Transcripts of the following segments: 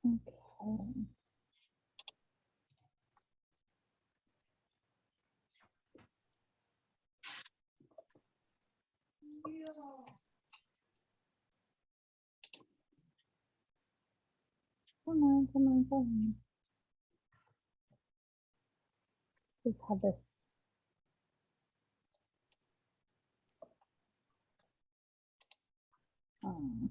Okay. Come on, come on, come on. Just have this. um,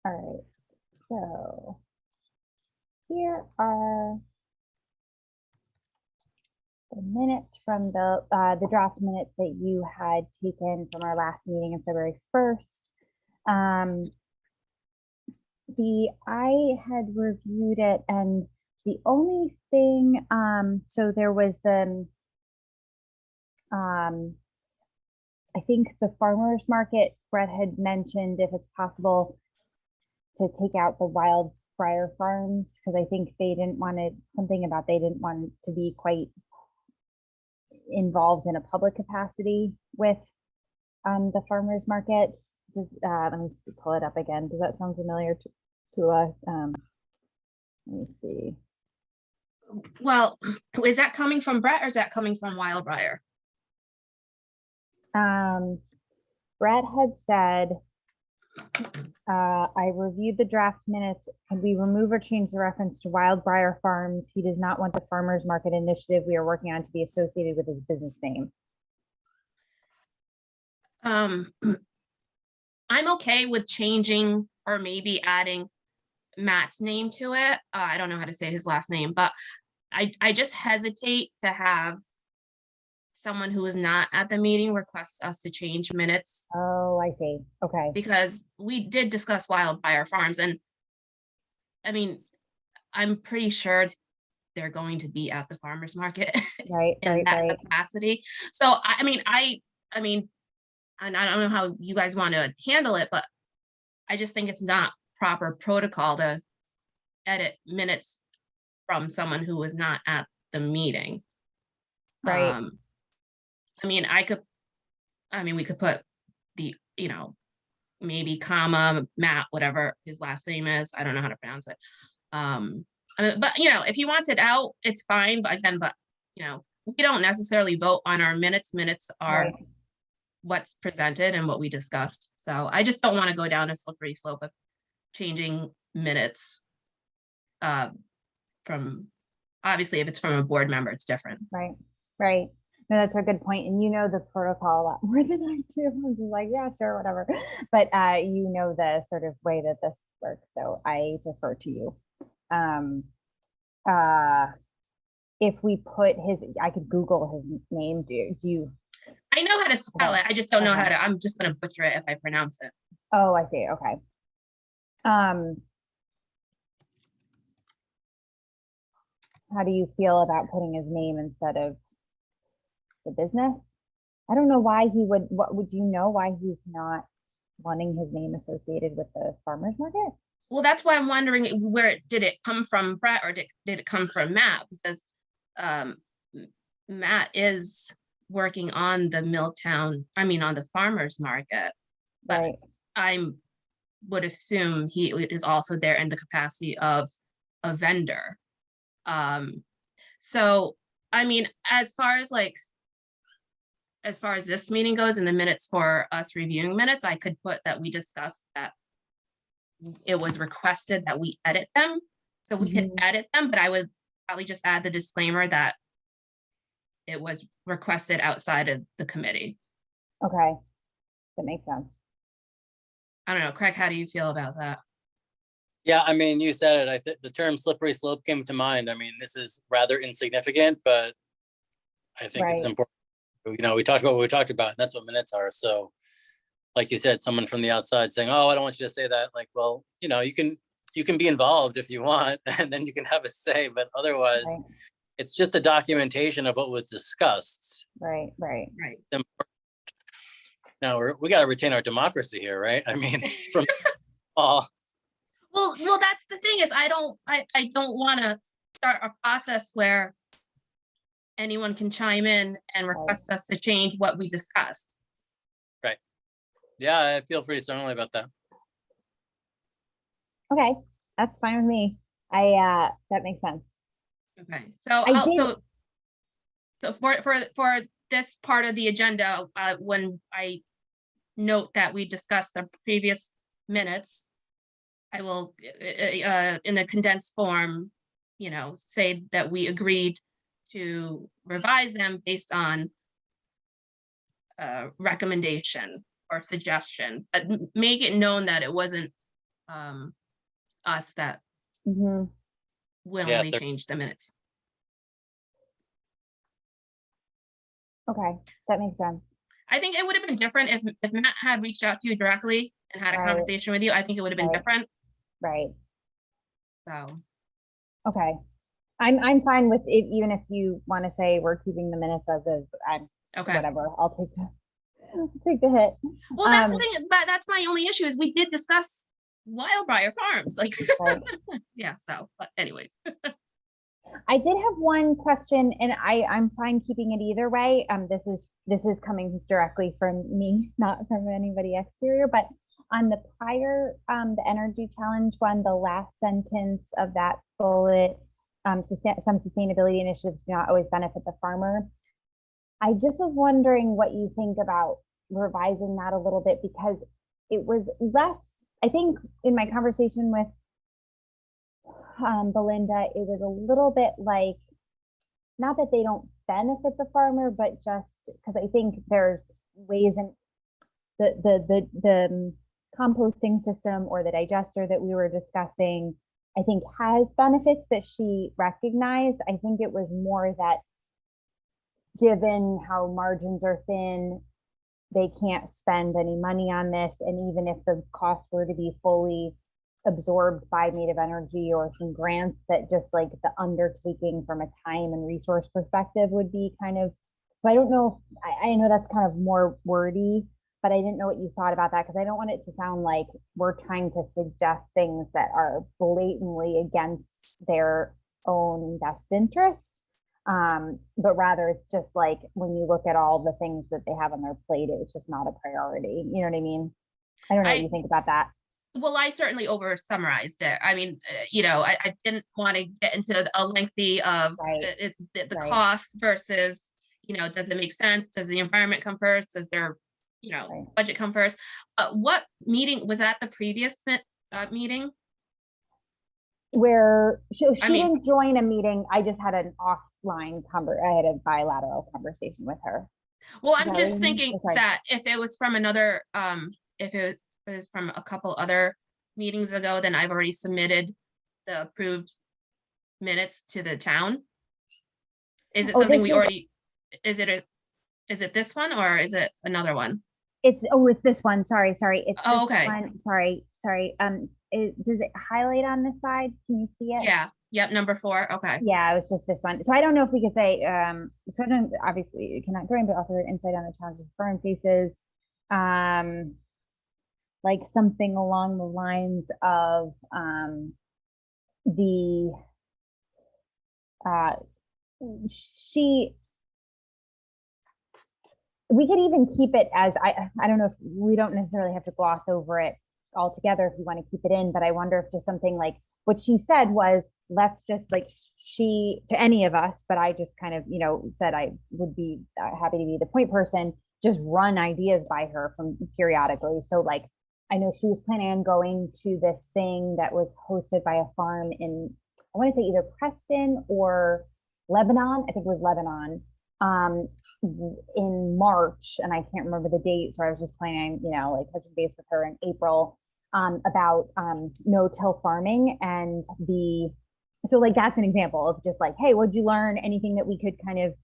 All right, so here are the minutes from the draft minutes that you had taken from our last meeting on February 1st. I had reviewed it, and the only thing, so there was I think the farmers market, Brett had mentioned if it's possible to take out the wild Briar Farms, because I think they didn't want it, something about they didn't want to be quite involved in a public capacity with the farmers market. Let me pull it up again. Does that sound familiar to us? Let me see. Well, is that coming from Brett or is that coming from Wildbriar? Brett had said, I reviewed the draft minutes. Can we remove or change the reference to Wildbriar Farms? He does not want the farmers market initiative we are working on to be associated with his business name. I'm okay with changing or maybe adding Matt's name to it. I don't know how to say his last name, but I just hesitate to have someone who is not at the meeting request us to change minutes. Oh, I see. Okay. Because we did discuss Wildfire Farms, and I mean, I'm pretty sure they're going to be at the farmers market Right, in right, that right. capacity. So I mean, and I don't know how you guys want to handle it, but I just think it's not proper protocol to edit minutes from someone who was not at the meeting. Right. I mean, we could put the, maybe comma, Matt, whatever his last name is. I don't know how to pronounce it. But if he wants it out, it's fine. But again, we don't necessarily vote on our minutes. Minutes are Right. what's presented and what we discussed. So I just don't want to go down a slippery slope of changing minutes. From obviously, if it's from a board member, it's different. Right. Right. No, that's a good point. And you know the protocol a lot more than I do. I'm just like, yeah, sure, whatever. But you know the sort of way that this works. So I defer to you. If we put I could Google his name. Do you? I know how to spell Okay. it. I just don't know Okay. how to. I'm just going to butcher it if I pronounce it. Oh, I see. Okay. How do you feel about putting his name instead of the business? I don't know why he would. What would you know why he's not wanting his name associated with the farmers market? Well, that's why I'm wondering where did it come from, Brett, or did it come from Matt? Because Matt is working on the on the farmers market, but Right. I would assume he is also there in the capacity of a vendor. So I mean, as far as this meeting goes in the minutes for us reviewing minutes, I could put that we discussed that it was requested that we edit them. So we could edit them, but I would probably just add the disclaimer that it was requested outside of the committee. Okay. That makes sense. I don't know, Craig, how do you feel about that? Yeah, I mean, you said it. I think the term slippery slope came to mind. I mean, this is rather insignificant, but I think it's important. We talked about what we talked about, and that's what minutes are. So like you said, someone from the outside saying, oh, I don't want you to say that. Like, well, you can be involved if you want, and then you can have a say, but otherwise it's just a documentation of what was discussed. Right. Now we got to retain our democracy here, right? I mean, from all. Well, that's the thing is I don't want to start a process where anyone can chime in and request us to change what we discussed. Yeah, I feel pretty strongly about that. Okay, that's fine with me. That makes sense. Okay, so I did- also, so for this part of the agenda, when I note that we discussed the previous minutes, I will, in a condensed form, say that we agreed to revise them based on recommendation or suggestion, but make it known that it wasn't us that Mhm. willingly they're- changed the minutes. Okay, that makes sense. I think it would have been different if Matt had reached out to you directly and had a Right. conversation with you. I think it would have been Right. different. Right. So, Okay. I'm fine with it, even if you want to say we're keeping the minutes as is, okay. whatever, I'll take the hit. Well, that's the Um, thing, but that's my only issue is we did discuss Wildbriar Farms, like, Right. yeah, so, but anyways. I did have one question, and I'm fine keeping it either way. This is coming directly from me, not from anybody exterior. But on the prior, the energy challenge one, the last sentence of that bullet, some sustainability initiatives do not always benefit the farmer. I just was wondering what you think about revising that a little bit, because it was less, I think in my conversation with Belinda, it was a little bit like, not that they don't benefit the farmer, but just because I think there's ways in the composting system or the digester that we were discussing, I think has benefits that she recognized. I think it was more that given how margins are thin, they can't spend any money on this. And even if the cost were to be fully absorbed by Native Energy or some grants, that just like the undertaking from a time and resource perspective would be kind of, so I don't know, I know that's kind of more wordy, but I didn't know what you thought about that, because I don't want it to sound like we're trying to suggest things that are blatantly against their own best interest. But rather it's just like, when you look at all the things that they have on their plate, it's just not a priority. You know what I mean? I don't know what you think about that. Well, I certainly over summarized it. I mean, I didn't want to get into a lengthy of Right. the Right. cost versus, does it make sense? Does the environment come first? Does their, Right. budget come first? What meeting was that, the previous meeting? Where she I mean- didn't join a meeting. I just had an offline I had a bilateral conversation with her. Well, Is I'm that just what you mean? thinking Okay. that if it was from another, if it was from a couple other meetings ago, then I've already submitted the approved minutes to the town. Is it Oh, something this we is- already, is it this one or is it another one? It's this one. Sorry. It's Oh, this okay. one. Sorry. Does it highlight on this side? Can you see it? Yeah, yep, number 4, okay. Yeah, it was just this one. So I don't know if we could say, certain, obviously you cannot join, but offer insight on the challenges firm faces. Like something along the lines of, the, we could even keep it as, I don't know if we don't necessarily have to gloss over it altogether if you want to keep it in, but I wonder if just something like what she said was, let's just like, she, to any of us, but I just kind of, said I would be happy to be the point person, just run ideas by her from periodically. So like, I know she was planning on going to this thing that was hosted by a farm in, I want to say either Preston or Lebanon. I think it was Lebanon. In March, and I can't remember the date, so I was just planning, like touching base with her in April, about no-till farming and so like that's an example of just like, hey, what'd you learn? Anything that we could kind of,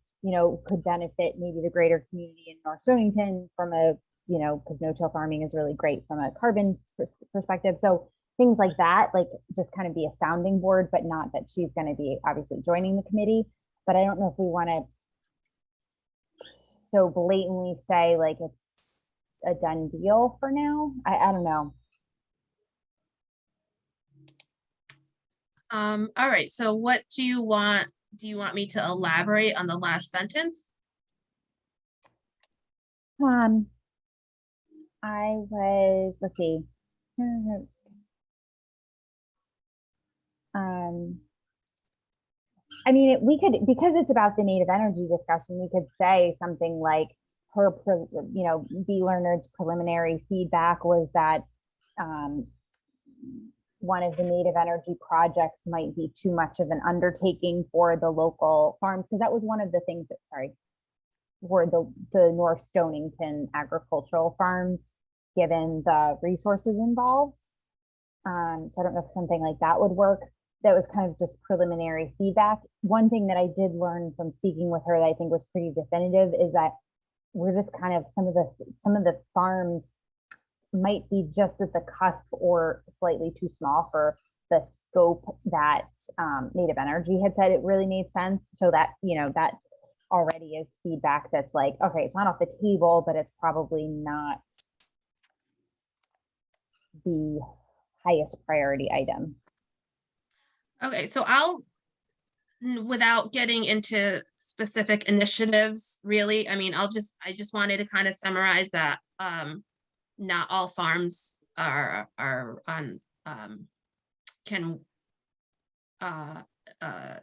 could benefit maybe the greater community in North Stonington from a, because no-till farming is really great from a carbon perspective. So things like that, like just kind of be a sounding board, but not that she's going to be obviously joining the committee. But I don't know if we want to so blatantly say like it's a done deal for now. I don't know. All right, so what do you want? Do you want me to elaborate on the last sentence? I was, let's see. I mean, we could, because it's about the native energy discussion, we could say something like B. Leonard's preliminary feedback was that one of the native energy projects might be too much of an undertaking for the local farms, because that was one of the things that, were the North Stonington agricultural farms, given the resources involved. So I don't know if something like that would work. That was kind of just preliminary feedback. One thing that I did learn from speaking with her that I think was pretty definitive is that we're just kind of, some of the farms might be just at the cusp or slightly too small for the scope that Native Energy had said it really made sense. So that, that already is feedback that's like, okay, it's not off the table, but it's probably not the highest priority item. Okay, so without getting into specific initiatives, really, I mean, I just wanted to kind of summarize that not all farms are on can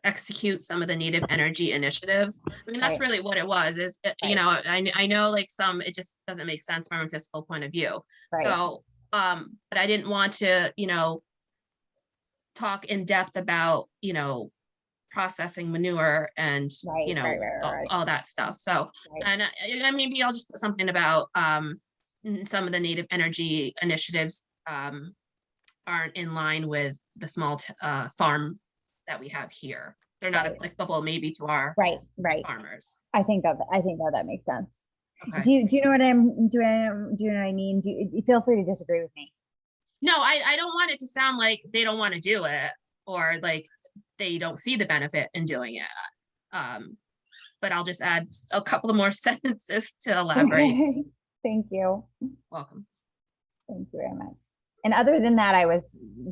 execute some of the native energy initiatives. I mean, that's Right. really what it was, is, Right. I know like some, it just doesn't make sense from a fiscal point of view. Right. So, but I didn't want to, talk in depth about, processing manure and, Right, right. all that stuff. So, Right. and maybe I'll just put something about, some of the native energy initiatives, aren't in line with the small, farm that we have here. They're not Right. applicable maybe to our Right. farmers. I think that makes sense. Okay. Do you know what I'm doing? Do you know what I mean? Feel free to disagree with me. No, I don't want it to sound like they don't want to do it, or like they don't see the benefit in doing it. But I'll just add a couple of more sentences to elaborate. Okay. Thank you. Welcome. Thank you very much. And other than that,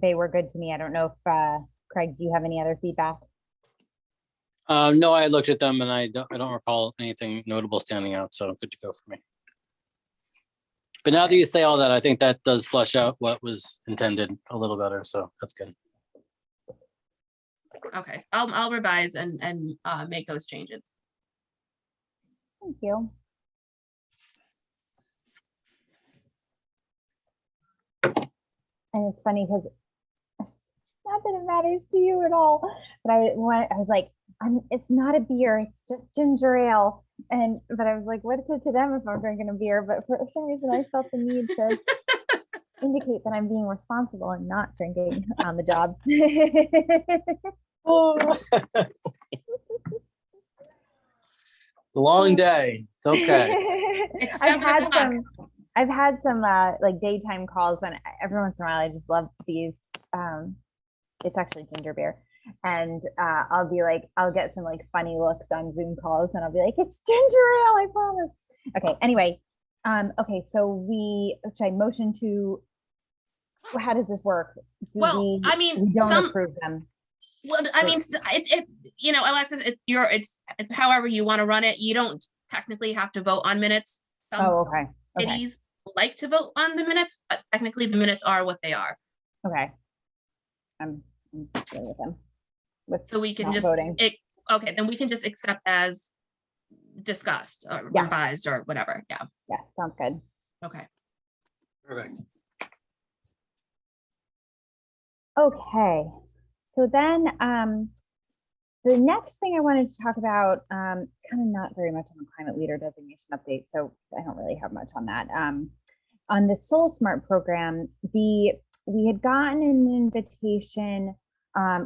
they were good to me. I don't know if Craig, do you have any other feedback? No, I looked at them and I don't recall anything notable standing out, so good to go for me. But now that you say all that, I think that does flesh out what was intended a little better, so that's good. Okay, I'll revise and make those changes. Thank you. And it's funny because not that it matters to you at all, but I was like, it's not a beer, it's just ginger ale. But I was like, what is it to them if I'm drinking a beer? But for some reason I felt the need to indicate that I'm being responsible and not drinking on the job. It's a long day. It's okay. I've had some like daytime calls, and every once in a while I just love these. It's actually ginger beer. And I'll get some like funny looks on Zoom calls, and I'll be like, it's ginger ale, I promise. Okay, anyway. Okay, so should I motion to, how does this work? Well, I mean, we don't approve them. Well, I mean, Alexis, it's however you want to run it. You don't technically have to vote on minutes. Okay. Committees like to vote on the minutes, but technically the minutes are what they are. Okay. I'm good with them. So we can just voting. Okay, then we can just accept as discussed or revised or whatever. Yeah. Yeah, sounds good. Okay. Perfect. Okay. So then the next thing I wanted to talk about, kind of not very much on the climate leader designation update, so I don't really have much on that. On the Soul Smart program, we had gotten an invitation.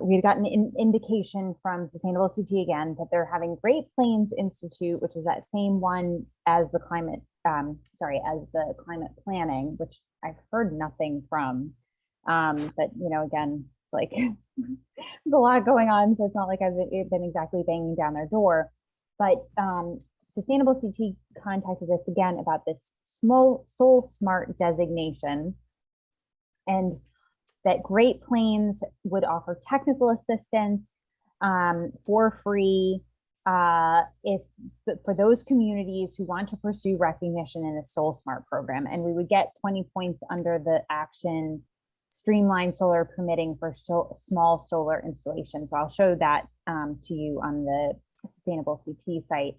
We had gotten an indication from Sustainable CT again that they're having Great Plains Institute, which is that same one as the climate, as the climate planning, which I've heard nothing from. But again, like there's a lot going on, so it's not like I've been exactly banging down their door. But Sustainable CT contacted us again about this Soul Smart designation, and that Great Plains would offer technical assistance for free if for those communities who want to pursue recognition in the Soul Smart program, and we would get 20 points under the action streamline solar permitting for small solar installations. So I'll show that to you on the Sustainable CT site.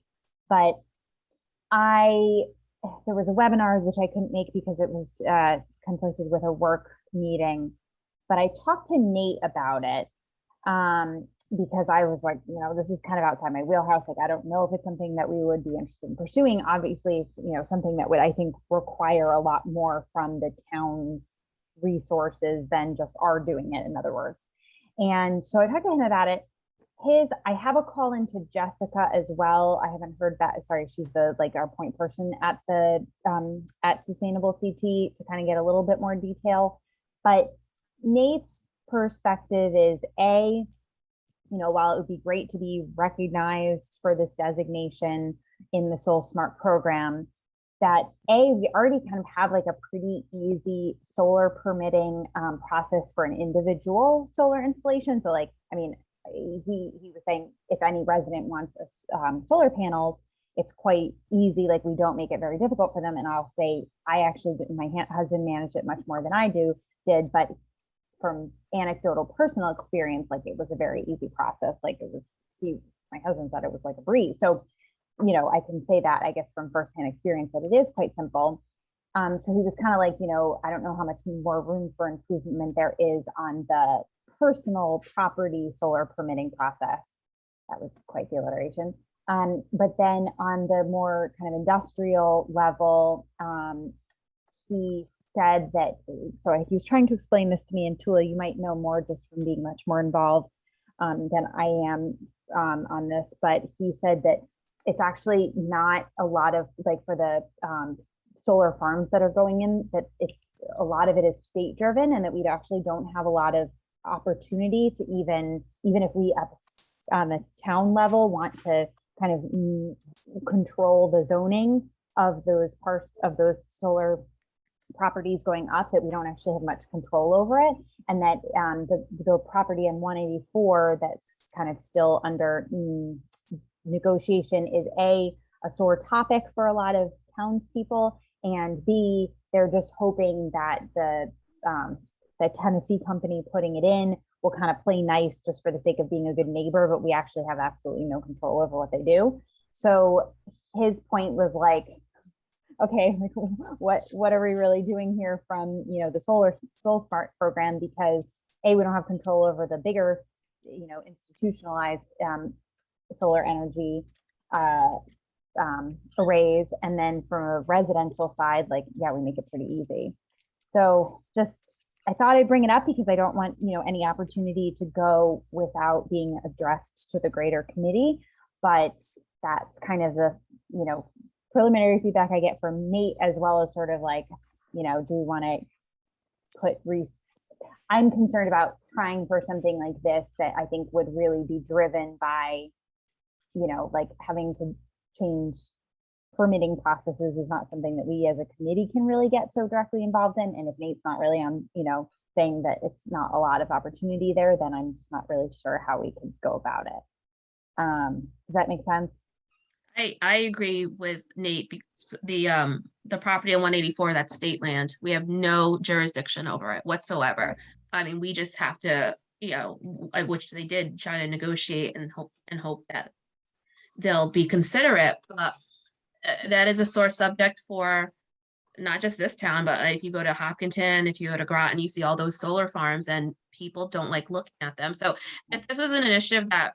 But there was a webinar which I couldn't make because it was conflicted with a work meeting, but I talked to Nate about it because I was like, this is kind of outside my wheelhouse. Like, I don't know if it's something that we would be interested in pursuing. Obviously, it's, something that would, I think, require a lot more from the town's resources than just our doing it, in other words. And so I talked to him about it. I have a call into Jessica as well. I haven't heard that. Sorry, she's our point person at the at Sustainable CT to kind of get a little bit more detail. But Nate's perspective is while it would be great to be recognized for this designation in the Soul Smart program, that we already kind of have like a pretty easy solar permitting process for an individual solar installation. So he was saying if any resident wants solar panels, it's quite easy. Like, we don't make it very difficult for them. And I'll say, my husband managed it much more than I did, but from anecdotal personal experience, like, it was a very easy process. Like, my husband said it was like a breeze. So, I can say that, I guess, from firsthand experience, that it is quite simple. So he was kind of like, I don't know how much more room for improvement there is on the personal property solar permitting process. That was quite the alliteration. But then on the more kind of industrial level, he said that, so he was trying to explain this to me, and Tula, you might know more just from being much more involved than I am on this, but he said that it's actually not a lot of, like, for the solar farms that are going in, that a lot of it is state driven, and that we actually don't have a lot of opportunity to even if we on the town level want to kind of control the zoning of those parts of those solar properties going up, that we don't actually have much control over it. And that the property in 184 that's kind of still under negotiation is a sore topic for a lot of townspeople, and B, they're just hoping that the Tennessee company putting it in will kind of play nice just for the sake of being a good neighbor, but we actually have absolutely no control over what they do. So his point was like, okay, like, what are we really doing here from the Soul Smart program? Because we don't have control over the bigger, institutionalized solar energy arrays, and then from a residential side, like, we make it pretty easy. So I thought I'd bring it up because I don't want any opportunity to go without being addressed to the greater committee. But that's kind of the preliminary feedback I get from Nate, as well as sort of like, do we want to I'm concerned about trying for something like this that I think would really be driven by, like, having to change permitting processes is not something that we as a committee can really get so directly involved in. And if Nate's not really on, saying that it's not a lot of opportunity there, then I'm just not really sure how we could go about it. Does that make sense? I agree with Nate, because the property on 184, that's state land. We have no jurisdiction over it whatsoever. I mean, we just have to, which they did try to negotiate and hope that they'll be considerate, but that is a sore subject for not just this town, but if you go to Hopkinton, if you go to Groton, you see all those solar farms, and people don't like looking at them. So if this was an initiative that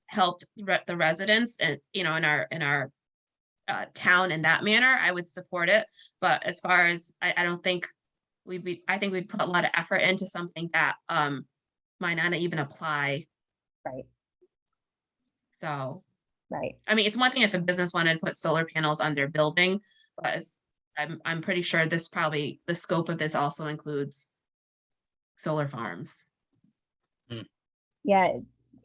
helped the residents and in our town in that manner, I would support it. But as far as I don't think I think we'd put a lot of effort into something that might not even apply. Right. So, right. I mean, it's one thing if a business wanted to put solar panels on their building, but I'm pretty sure the scope of this also includes solar farms. Yeah.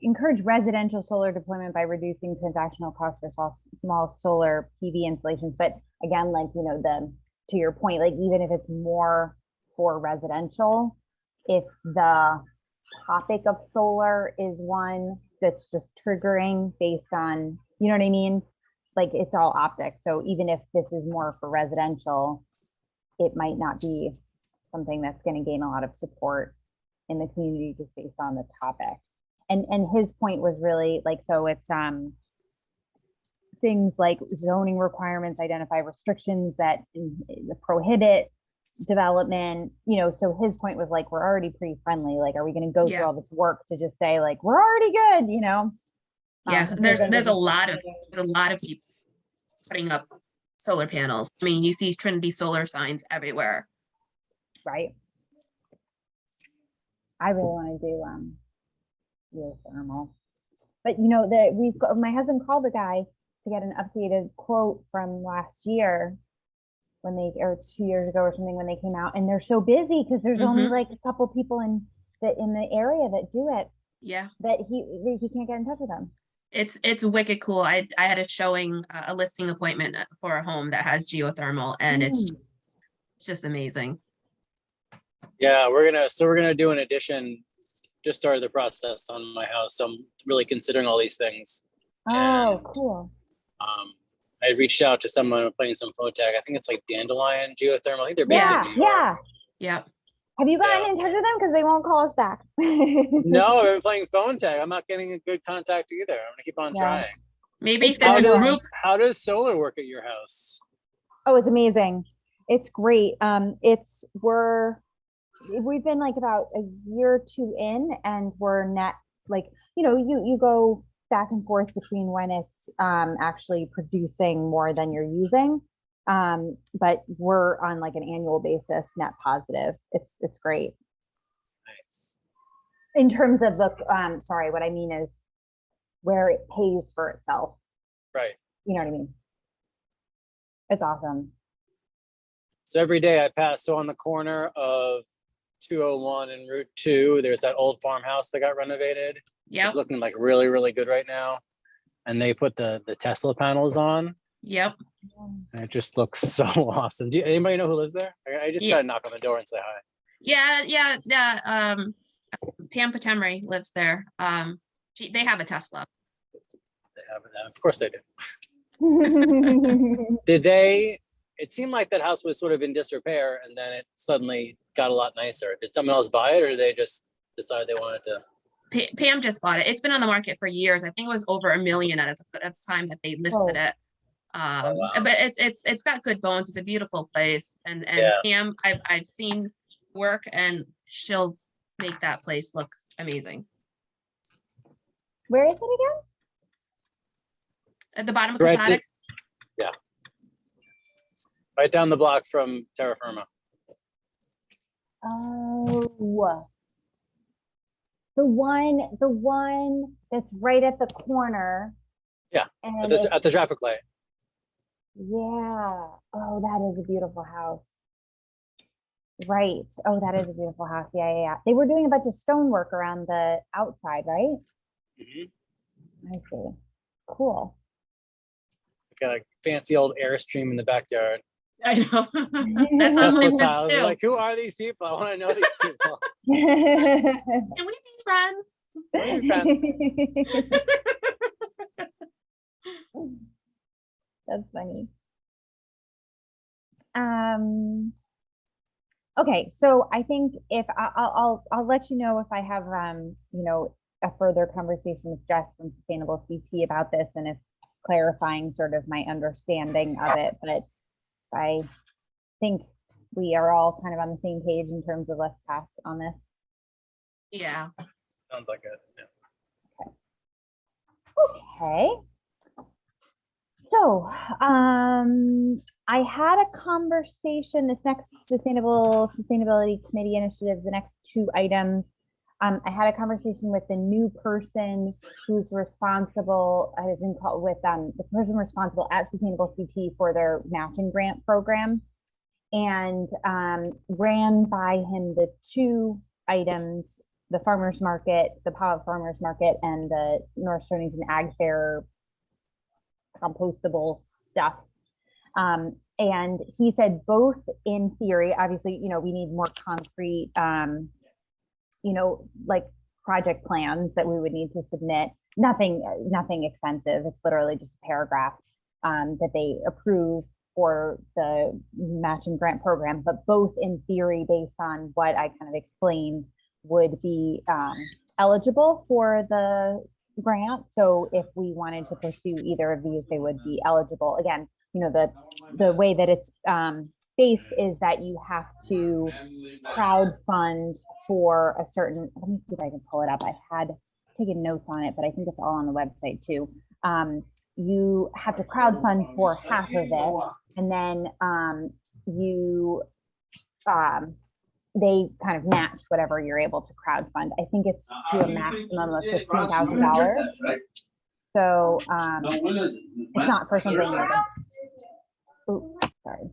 Encourage residential solar deployment by reducing transactional costs for small solar PV installations. But again, like, to your point, like, even if it's more for residential if the topic of solar is one that's just triggering based on, you know what I mean? Like it's all optics. So even if this is more for residential, it might not be something that's going to gain a lot of support in the community just based on the topic. And his point was really like, so it's things like zoning requirements identify restrictions that prohibit development, you know, so his point was like, we're already pretty friendly. Like, are we going to go Yeah. through all this work to just say like, we're already good, you know? Yeah, They're gonna there's be a lot of frustrating. people putting up solar panels. I mean, you see Trinity Solar signs everywhere. Right. I really want to do geothermal, but you know that my husband called the guy to get an updated quote from last year when they, or 2 years ago or something, when they came out, and they're so busy because there's only Mhm. like a couple people in the area that do it, Yeah, that he can't get in touch with them. it's wicked cool. I had a showing, a listing appointment for a home that has geothermal, and it's just amazing. Yeah, we're gonna do an addition, just started the process on my house, so I'm really considering all these things. Oh, cool. I reached out to someone playing some phone tag. I think it's like Dandelion Geothermal. I think they're based in Yeah, New York. yeah. Yeah, Have you gotten Yeah. in touch with them? Because they won't call us back. No, I've been playing phone tag. I'm not getting a good contact either. I'm gonna keep on Yeah. trying. maybe if It's there's How a fun. group, how does solar work at your house? Oh, it's amazing. It's great. We've been like about a year or two in, and we're net, like, you know, you go back and forth between when it's actually producing more than you're using. But we're on like an annual basis net positive. It's great. Nice. In terms of the sorry, what I mean is where it pays for itself. Right. You know what I mean? It's awesome. So every day I pass, so on the corner of 201 and Route 2, there's that old farmhouse that got renovated. yep, It's looking like really, really good right now. And they put the Tesla panels on, yep. and it just looks so awesome. Do anybody know who lives there? I just Yeah. gotta knock on the door and say hi. Yeah. Pam Patemry lives there. They have a Tesla. They have it. Of course they do. Did they? It seemed like that house was sort of in disrepair, and then it suddenly got a lot nicer. Did someone else buy it, or did they just decide they wanted to? Pam just bought it. It's been on the market for years. I think it was over $1 million at the time that they listed Oh. it. wow. But it's got good bones. It's a beautiful place, and Yeah. Pam, I've seen work, and she'll make that place look amazing. Where is it again? At the bottom of Right Casadic. Right down the block from Terra Firma. Oh, the one that's right at the corner. Yeah, And at the traffic light. yeah. Oh, that is a beautiful house. Right. Oh, that is a beautiful house. Yeah. They were doing a bunch of stonework around the outside, right? Mhm. I see. Cool. Got a fancy old Airstream in the backyard. I know. That's on my Tesla list tiles. too. Like, who are these people? I want to know these people. Can we be friends? We're friends. That's funny. Okay, so I think if I'll let you know if I have you know, a further conversation with Jess from Sustainable CT about this, and if clarifying sort of my understanding of it, but I think we are all kind of on the same page in terms of let's pass on this. Yeah. Sounds like it. Yeah. Okay. So, I had a conversation, this next sustainability committee initiative, the next two items. I had a conversation with the new person who's responsible, with the person responsible at Sustainable CT for their matching grant program, and ran by him the two items, the farmers market, the Powell Farmers Market, and the North Stonington Ag Fair compostable stuff. And he said both in theory, obviously, you know, we need more concrete like project plans that we would need to submit. Nothing extensive. It's literally just a paragraph that they approve for the matching grant program, but both in theory, based on what I kind of explained, would be eligible for the grant. So if we wanted to pursue either of these, they would be eligible. Again, the way that it's based is that you have to crowd fund for a certain, let me see if I can pull it up. I had taken notes on it, but I think it's all on the website too. You have to crowd fund for half of it, and then they kind of match whatever you're able to crowd fund. I think it's to a maximum of $15,000. So it's not for something like, oh, sorry.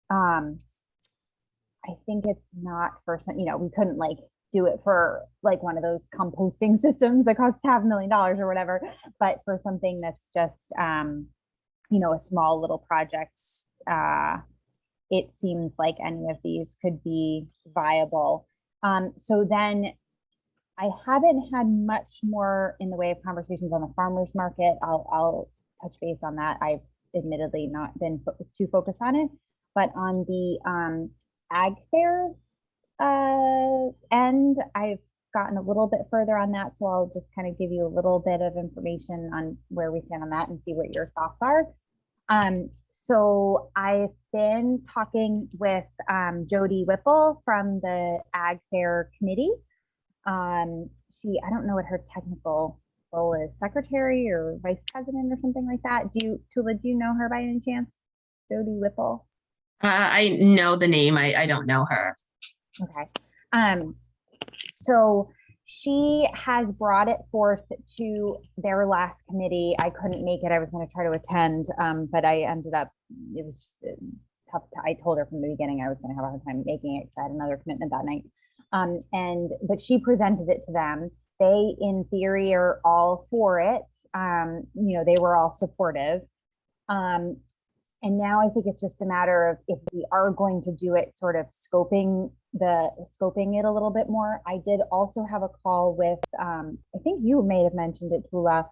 I think it's not for some, we couldn't like do it for like one of those composting systems that costs $500,000 or whatever, but for something that's just, a small little project, it seems like any of these could be viable. So then I haven't had much more in the way of conversations on the farmers market. I'll touch base on that. I've admittedly not been too focused on it, but on the ag fair end, I've gotten a little bit further on that. So I'll just kind of give you a little bit of information on where we stand on that and see what your thoughts are. So I've been talking with Jody Whipple from the Ag Fair Committee. I don't know what her technical role is, secretary or vice president or something like that. Tula, do you know her by any chance? Jody Whipple? I know the name. I don't know her. Okay. So she has brought it forth to their last committee. I couldn't make it. I was going to try to attend, but I ended up, it was just tough. I told her from the beginning I was going to have a hard time making it because I had another commitment that night. But she presented it to them. They, in theory, are all for it. They were all supportive. And now I think it's just a matter of if we are going to do it, sort of scoping it a little bit more. I did also have a call with, I think you may have mentioned it, Tula,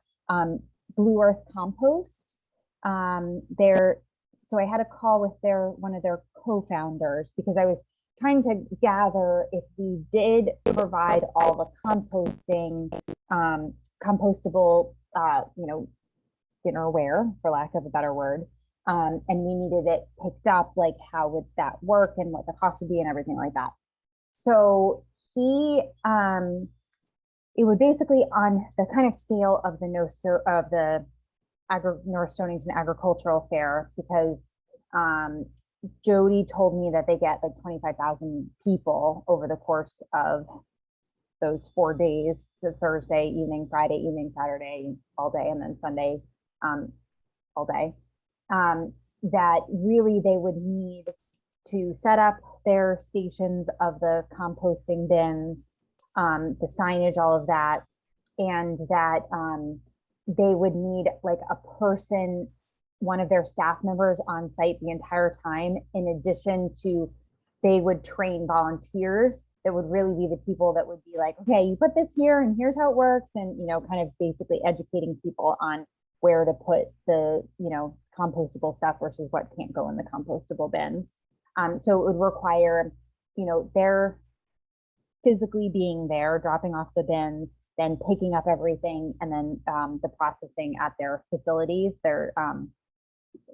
Blue Earth Compost. So I had a call with one of their co-founders because I was trying to gather if we did provide all the composting, compostable, dinnerware, for lack of a better word. And we needed it picked up, like how would that work and what the cost would be and everything like that. So it would basically, on the kind of scale of the North Stonington Agricultural Fair, because Jody told me that they get like 25,000 people over the course of those 4 days, the Thursday evening, Friday evening, Saturday all day, and then Sunday all day. That really they would need to set up their stations of the composting bins, the signage, all of that, and that they would need like a person, one of their staff members on site the entire time. In addition to, they would train volunteers that would really be the people that would be like, okay, you put this here and here's how it works. And, kind of basically educating people on where to put the, compostable stuff versus what can't go in the compostable bins. So it would require, their physically being there, dropping off the bins, then picking up everything, and then the processing at their facilities.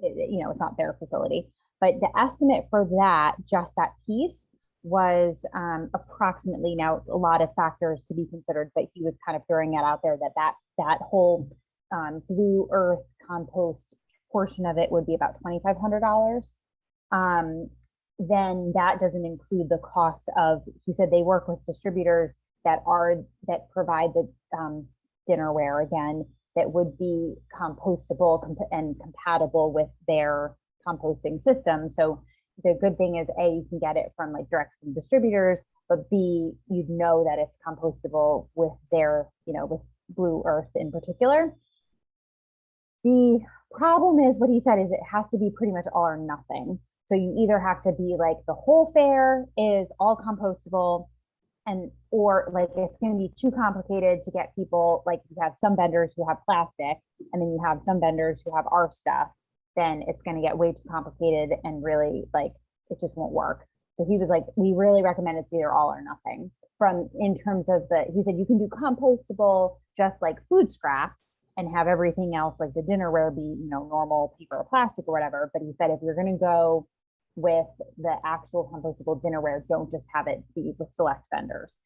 It's not their facility, but the estimate for that, just that piece, was approximately, now a lot of factors to be considered, but he was kind of throwing it out there that whole Blue Earth compost portion of it would be about $2,500. Then that doesn't include the cost of, he said they work with distributors that provide the dinnerware, again, that would be compostable and compatible with their composting system. So the good thing is, A, you can get it from like direct from distributors, but B, you'd know that it's compostable with their, with Blue Earth in particular. The problem is, what he said is, it has to be pretty much all or nothing. So you either have to be like, the whole fair is all compostable, and, or like, it's gonna be too complicated to get people, like, you have some vendors who have plastic, and then you have some vendors who have our stuff, then it's gonna get way too complicated and really, like, it just won't work. So he was like, we really recommend it's either all or nothing. From, in terms of he said you can do compostable, just like food scraps, and have everything else, like the dinnerware, be, normal paper or plastic or whatever. But he said, if you're gonna go with the actual compostable dinnerware, don't just have it be with select vendors.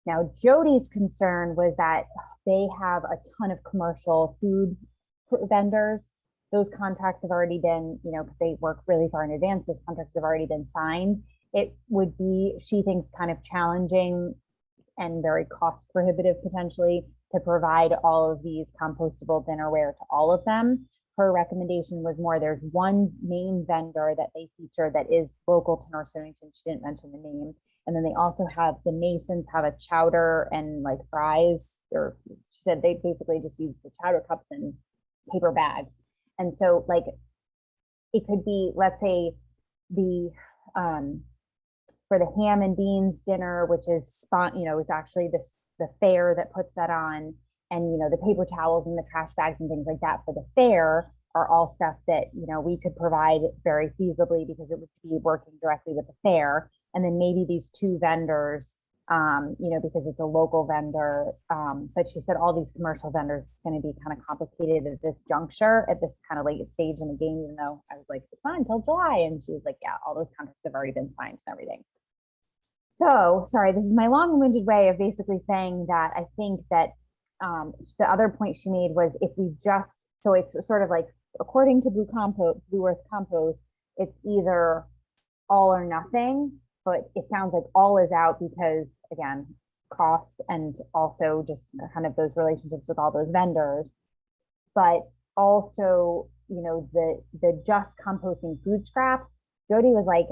Now, Jody's concern was that they have a ton of commercial food vendors. Those contracts have already been, because they work really far in advance, those contracts have already been signed. It would be, she thinks, kind of challenging and very cost prohibitive potentially to provide all of these compostable dinnerware to all of them. Her recommendation was more, there's one main vendor that they feature that is local to North Stonington. She didn't mention the name. And then they also have the Masons have a chowder and like fries, or she said they basically just use the chowder cups and paper bags. And so like, it could be, let's say the, for the ham and beans dinner, which is is actually the fair that puts that on. And, the paper towels and the trash bags and things like that for the fair are all stuff that, we could provide very feasibly because it would be working directly with the fair. And then maybe these two vendors, because it's a local vendor. But she said all these commercial vendors, it's going to be kind of complicated at this juncture, at this kind of late stage in the game, even though I was like, it's not until July. And she was like, yeah, all those contracts have already been signed and everything. So, sorry, this is my long-winded way of basically saying that I think that the other point she made was, if we just, so it's sort of like, according to Blue Earth Compost, it's either all or nothing, but it sounds like all is out because, again, cost and also just kind of those relationships with all those vendors. But also, the just composting food scraps, Jody was like,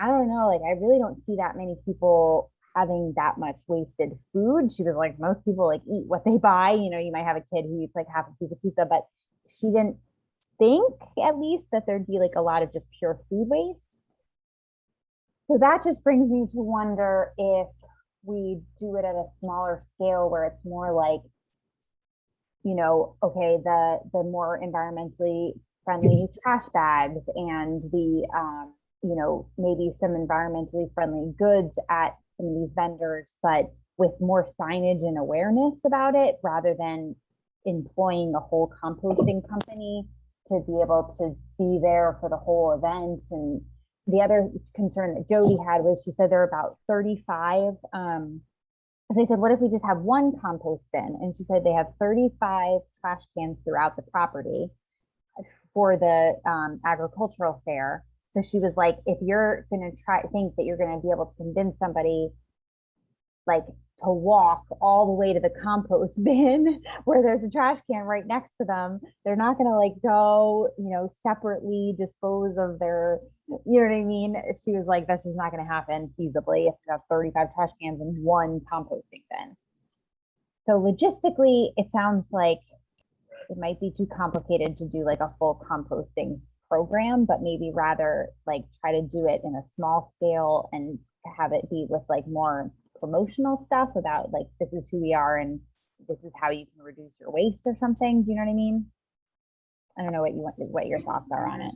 I don't know, like, I really don't see that many people having that much wasted food. She was like, most people like eat what they buy. You might have a kid who eats like half a piece of pizza, but she didn't think, at least, that there'd be like a lot of just pure food waste. So that just brings me to wonder if we do it at a smaller scale where it's more like, okay, the more environmentally friendly trash bags and the, maybe some environmentally friendly goods at some of these vendors, but with more signage and awareness about it, rather than employing a whole composting company to be able to be there for the whole event. And the other concern that Jody had was, she said there are about 35, as I said, what if we just have one compost bin? And she said they have 35 trash cans throughout the property for the agricultural fair. So she was like, if you're going to think that you're going to be able to convince somebody like to walk all the way to the compost bin where there's a trash can right next to them, they're not going to like go, separately dispose of their, you know what I mean? She was like, that's just not going to happen feasibly if you have 35 trash cans in one composting bin. So logistically, it sounds like it might be too complicated to do like a full composting program, but maybe rather like try to do it in a small scale and have it be with like more promotional stuff about like, this is who we are and this is how you can reduce your waste or something. Do you know what I mean? I don't know what your thoughts are on it.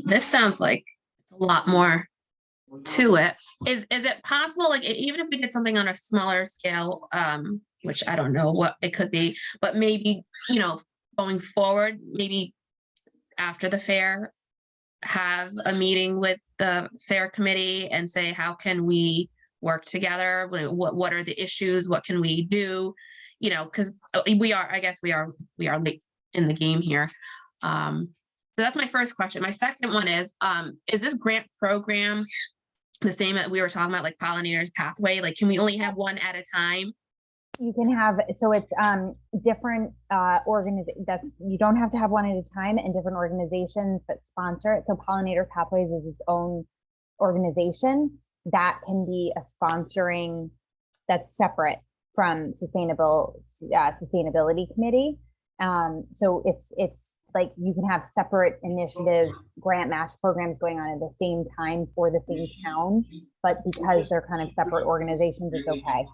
This sounds like it's a lot more to it. Is it possible, like, even if we did something on a smaller scale, which I don't know what it could be, but maybe, going forward, maybe after the fair, have a meeting with the fair committee and say, how can we work together? What are the issues? What can we do? Because we are late in the game here. So that's my first question. My second one is this grant program the same that we were talking about, like Pollinators Pathway? Like, can we only have one at a time? You can have, so it's different that's, you don't have to have one at a time, and different organizations that sponsor it. So Pollinator Pathways is its own organization that can be a sponsoring that's separate from sustainability committee. So it's like you can have separate initiatives, grant match programs going on at the same time for the same town, but because they're kind of separate organizations, it's okay.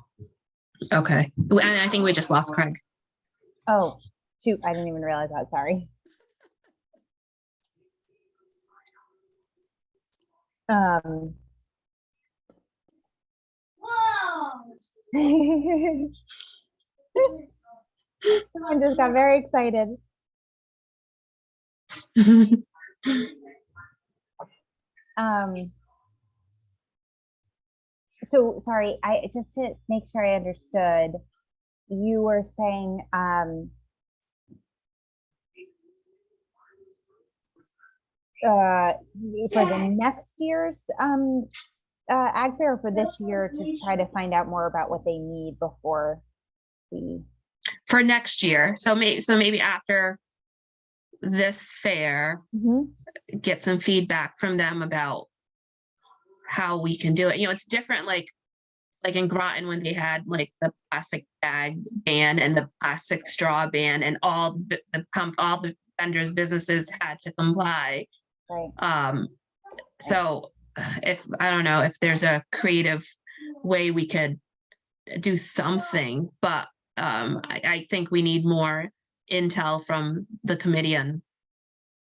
Okay. And I think we just lost Craig. Oh, shoot, I didn't even realize that, sorry. Someone just got very excited. So sorry, I just to make sure I understood, you were saying for the next year's ag fair, or for this year to try to find out more about what they need before we For next year. So maybe after this fair, get some feedback from them about how we can do it. You know, it's different, like in Groton when they had like the plastic bag ban and the plastic straw ban, and all the vendors' businesses had to comply. Right. So if I don't know if there's a creative way we could do something, but I think we need more intel from the committee on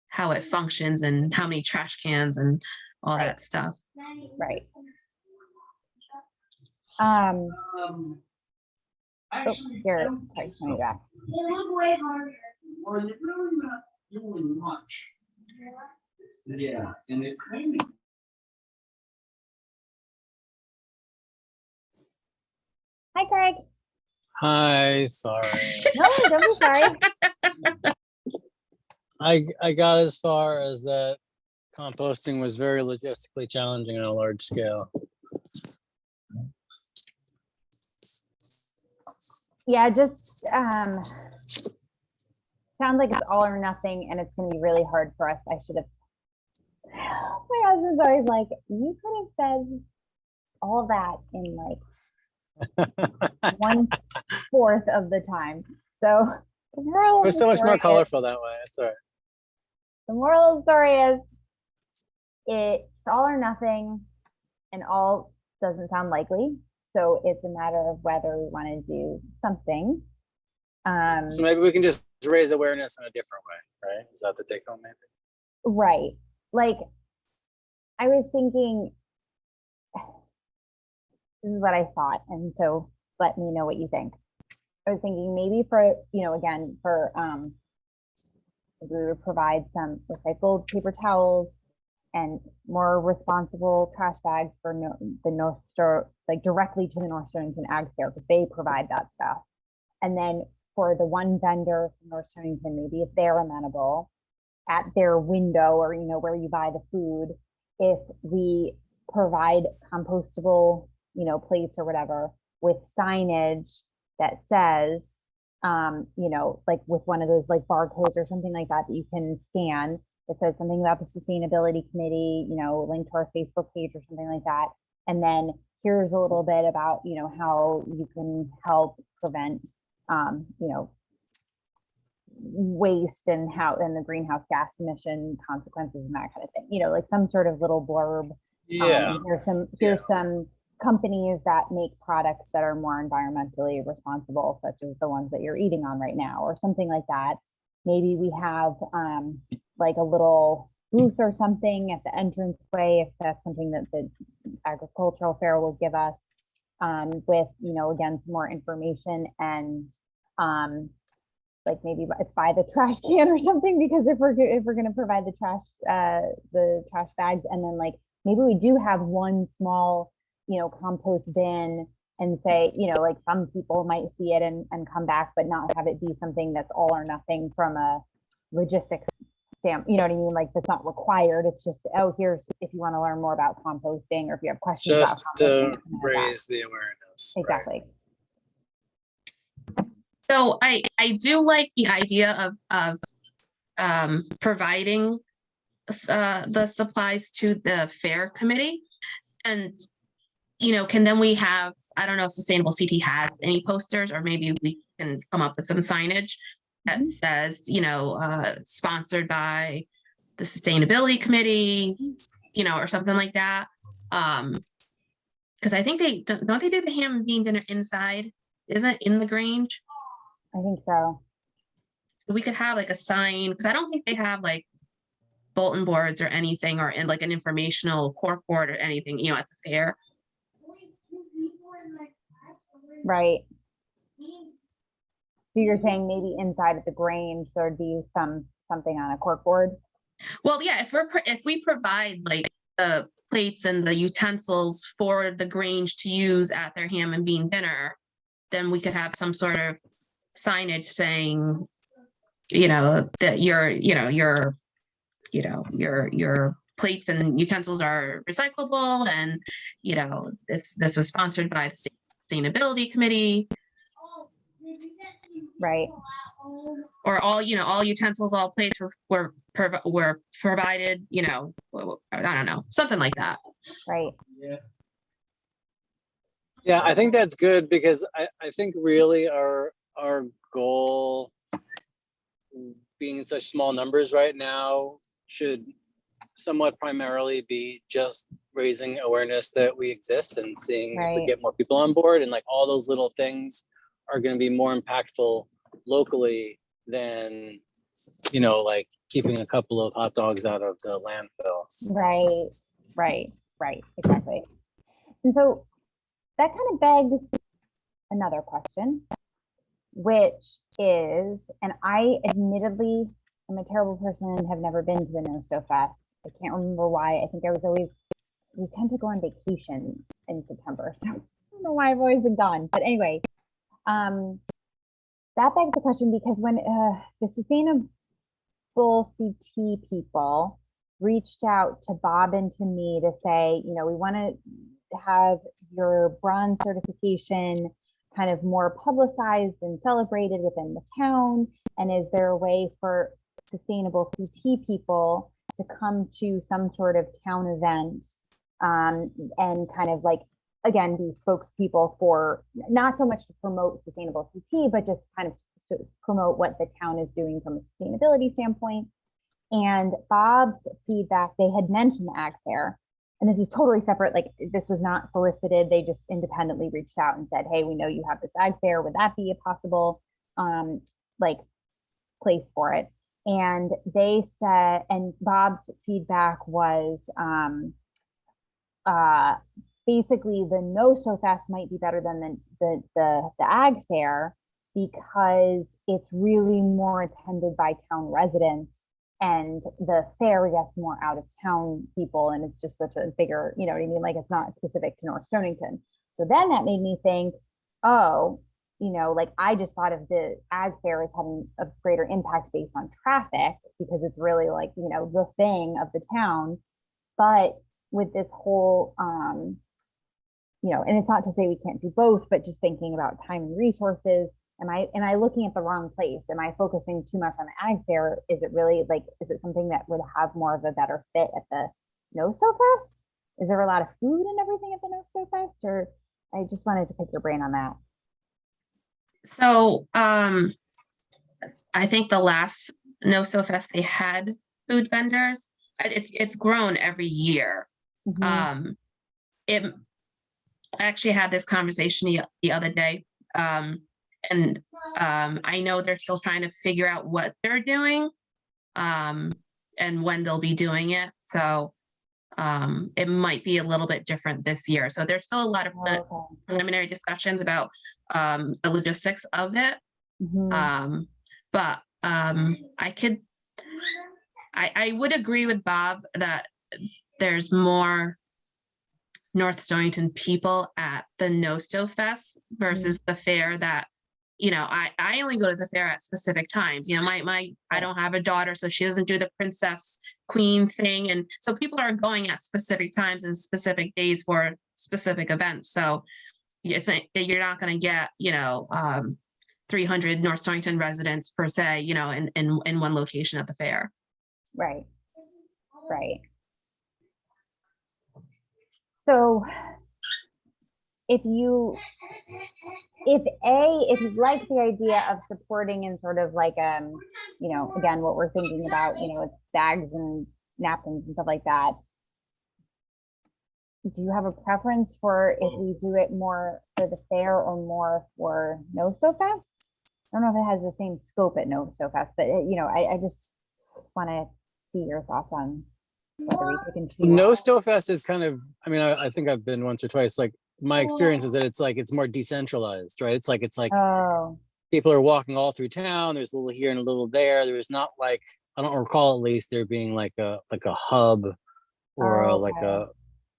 how it functions and how many trash cans and all Right. that stuff. Right. Here, text me back. They look way harder. Or you're really not doing much. Yeah, and it kind of. Hi, Craig. Hi, sorry. No, don't be sorry. I got as far as that composting was very logistically challenging on a large scale. Yeah, just sounds like it's all or nothing, and it's going to be really hard for us. I should have. My husband's always like, you could have said all that in like 1/4 of the time. So the moral It of was the so much more story is- colorful that way. It's all right. The moral of the story is it's all or nothing, and all doesn't sound likely. So it's a matter of whether we want to do something. So maybe we can just raise awareness in a different way, right? Is that the take home maybe? Right. Like, I was thinking, this is what I thought, and so let me know what you think. I was thinking maybe for, again, for we would provide some recycled paper towels and more responsible trash bags for the North Star, like directly to the North Stonington Ag Fair, because they provide that stuff. And then for the one vendor from North Stonington, maybe if they're amenable, at their window or where you buy the food, if we provide compostable plates or whatever with signage that says like with one of those like barcodes or something like that you can scan that says something about the sustainability committee, link to our Facebook page or something like that, and then here's a little bit about how you can help prevent waste and the greenhouse gas emission consequences and that kind of thing, like some sort of little blurb. Yeah. Here's some companies that make products that are more environmentally responsible, such as the ones that you're eating on right now, or something like that. Maybe we have like a little booth or something at the entranceway, if that's something that the agricultural fair will give us, with again some more information, and like maybe it's by the trash can or something, because if we're going to provide the trash bags, and then like maybe we do have one small compost bin, and say like some people might see it and come back, but not have it be something that's all or nothing from a logistics stamp, you know what I mean? Like that's not required. It's just, oh, here's, if you want to learn more about composting, or if you have questions Just about to composting, something like that. raise the awareness. right? Exactly. So I do like the idea of providing the supplies to the fair committee, and can then we have, I don't know if Sustainable CT has any posters, or maybe we can come up with some signage that Mhm. says, sponsored by the sustainability committee, or something like that. Because I think don't they do the ham and bean dinner inside? Isn't it in the Grange? I think so. So we could have like a sign, because I don't think they have like bulletin boards or anything, or in like an informational cork board or anything, at the fair. Right. So you're saying maybe inside of the Grange, there'd be something on a cork board? Well, yeah, if we provide like the plates and the utensils for the Grange to use at their ham and bean dinner, then we could have some sort of signage saying, that your plates and utensils are recyclable, and this was sponsored by the sustainability committee. Right. Or all utensils, all plates were provided, I don't know, something like that. Right. Yeah, I think that's good, because I think really our goal, being in such small numbers right now, should somewhat primarily be just raising awareness that we exist and seeing if we Right. get more people on board, and like all those little things are going to be more impactful locally than like keeping a couple of hot dogs out of the landfill. Right. Exactly. And so that kind of begs another question, which is, and I admittedly am a terrible person and have never been to the No Stow Fest. I can't remember why. I think we tend to go on vacation in September. So I don't know why I've always been gone. But anyway, that begs the question, because when the Sustainable CT people reached out to Bob and to me to say, we want to have your bronze certification kind of more publicized and celebrated within the town. And is there a way for Sustainable CT people to come to some sort of town event and kind of like, again, be spokespeople for not so much to promote Sustainable CT, but just kind of to promote what the town is doing from a sustainability standpoint. And Bob's feedback, they had mentioned the ag fair, and this is totally separate. Like, this was not solicited. They just independently reached out and said, hey, we know you have this ag fair. Would that be a possible place for it? And they said, and Bob's feedback was basically the No Stow Fest might be better than the ag fair, because it's really more attended by town residents, and the fair gets more out of town people, and it's just such a bigger, you know what I mean? Like, it's not specific to North Stonington. So then that made me think, oh, like, I just thought of the ag fair as having a greater impact based on traffic, because it's really like, the thing of the town. But with this whole, and it's not to say we can't do both, but just thinking about time and resources, am I looking at the wrong place? Am I focusing too much on the ag fair? Is it really is it something that would have more of a better fit at the No Stow Fest? Is there a lot of food and everything at the No Stow Fest? Or I just wanted to pick your brain on that. So I think the last No Stow Fest, they had food vendors. It's grown every year. Mm-hmm. I actually had this conversation the other day. And I know they're still trying to figure out what they're doing and when they'll be doing it. So it might be a little bit different this year. So there's still a lot of preliminary discussions about the logistics of it. Mm-hmm. But I would agree with Bob that there's more North Stonington people at the No Stow Fest versus the fair that, I only go to the fair at specific times. I don't have a daughter, so she doesn't do the princess queen thing. And so people are going at specific times and specific days for specific events. So you're not going to get, 300 North Stonington residents per se, in one location at the fair. Right. So if you like the idea of supporting and sort of like, again, what we're thinking about, it's bags and napkins and stuff like that. Do you have a preference for if we do it more for the fair or more for No So Fest? I don't know if it has the same scope at No So Fest, but I just want to see your thoughts on whether we pick and choose. No Stowfest is kind of, I mean, I think I've been once or twice, like my experience is that it's more decentralized, right? It's like Oh, people are walking all through town. There's a little here and a little there. There's not like, I don't recall at least there being like a hub or okay.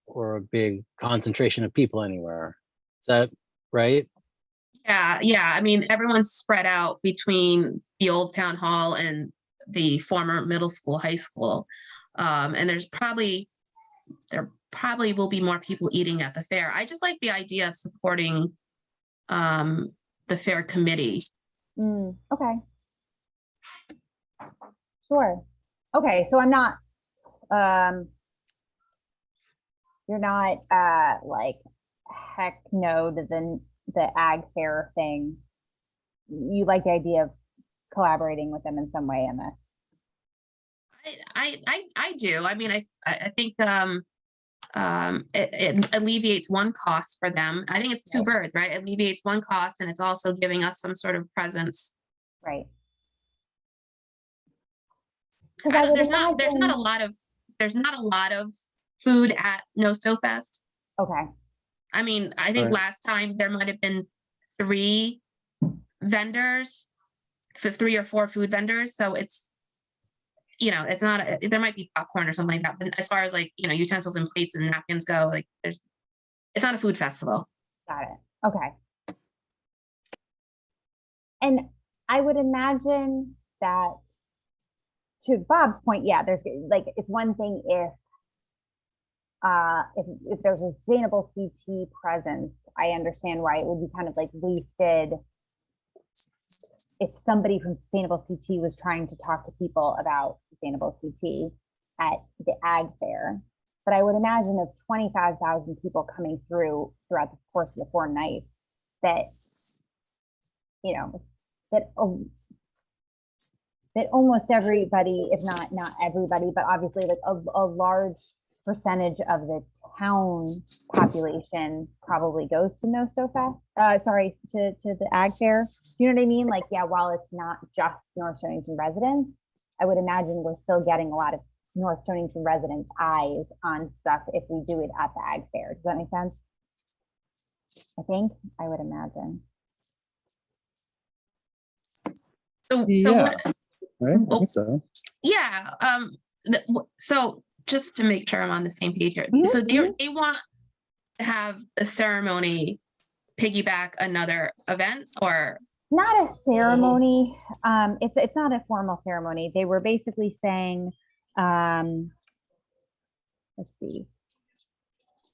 or a big concentration of people anywhere. Is that right? Yeah. I mean, everyone's spread out between the old town hall and the former middle school, high school. And there probably will be more people eating at the fair. I just like the idea of supporting the fair committee. Okay. Sure. Okay, so I'm not, you're not like heck no to the ag fair thing. You like the idea of collaborating with them in some way in this. I do. I mean, I think it alleviates one cost for them. I think it's two birds, right? It alleviates one cost and it's also giving us some sort of presence. Right. There's not a lot of food at No So Fest. Okay. I mean, I think Right. last time there might have been 3 vendors, 3 or 4 food vendors. So it's, it's not, there might be popcorn or something like that. But as far as like, utensils and plates and napkins go, like it's not a food festival. Got it. Okay. And I would imagine that, to Bob's point, yeah, there's like, it's one thing if there's a sustainable CT presence, I understand why it would be kind of like wasted if somebody from Sustainable CT was trying to talk to people about Sustainable CT at the ag fair. But I would imagine of 25,000 people coming throughout the course of the 4 nights, that that almost everybody, if not everybody, but obviously like a large percentage of the town population probably goes to No So Fest. To the ag fair. You know what I mean? Like, yeah, while it's not just North Stonington residents, I would imagine we're still getting a lot of North Stonington residents' eyes on stuff if we do it at the ag fair. Does that make sense? I would imagine. So Yeah. what, Right? I think so. yeah. So just to make sure I'm on the same page here. Mhm, So they want to have a ceremony piggyback another event, or Not a ceremony. It's not a formal ceremony. They were basically saying, let's see.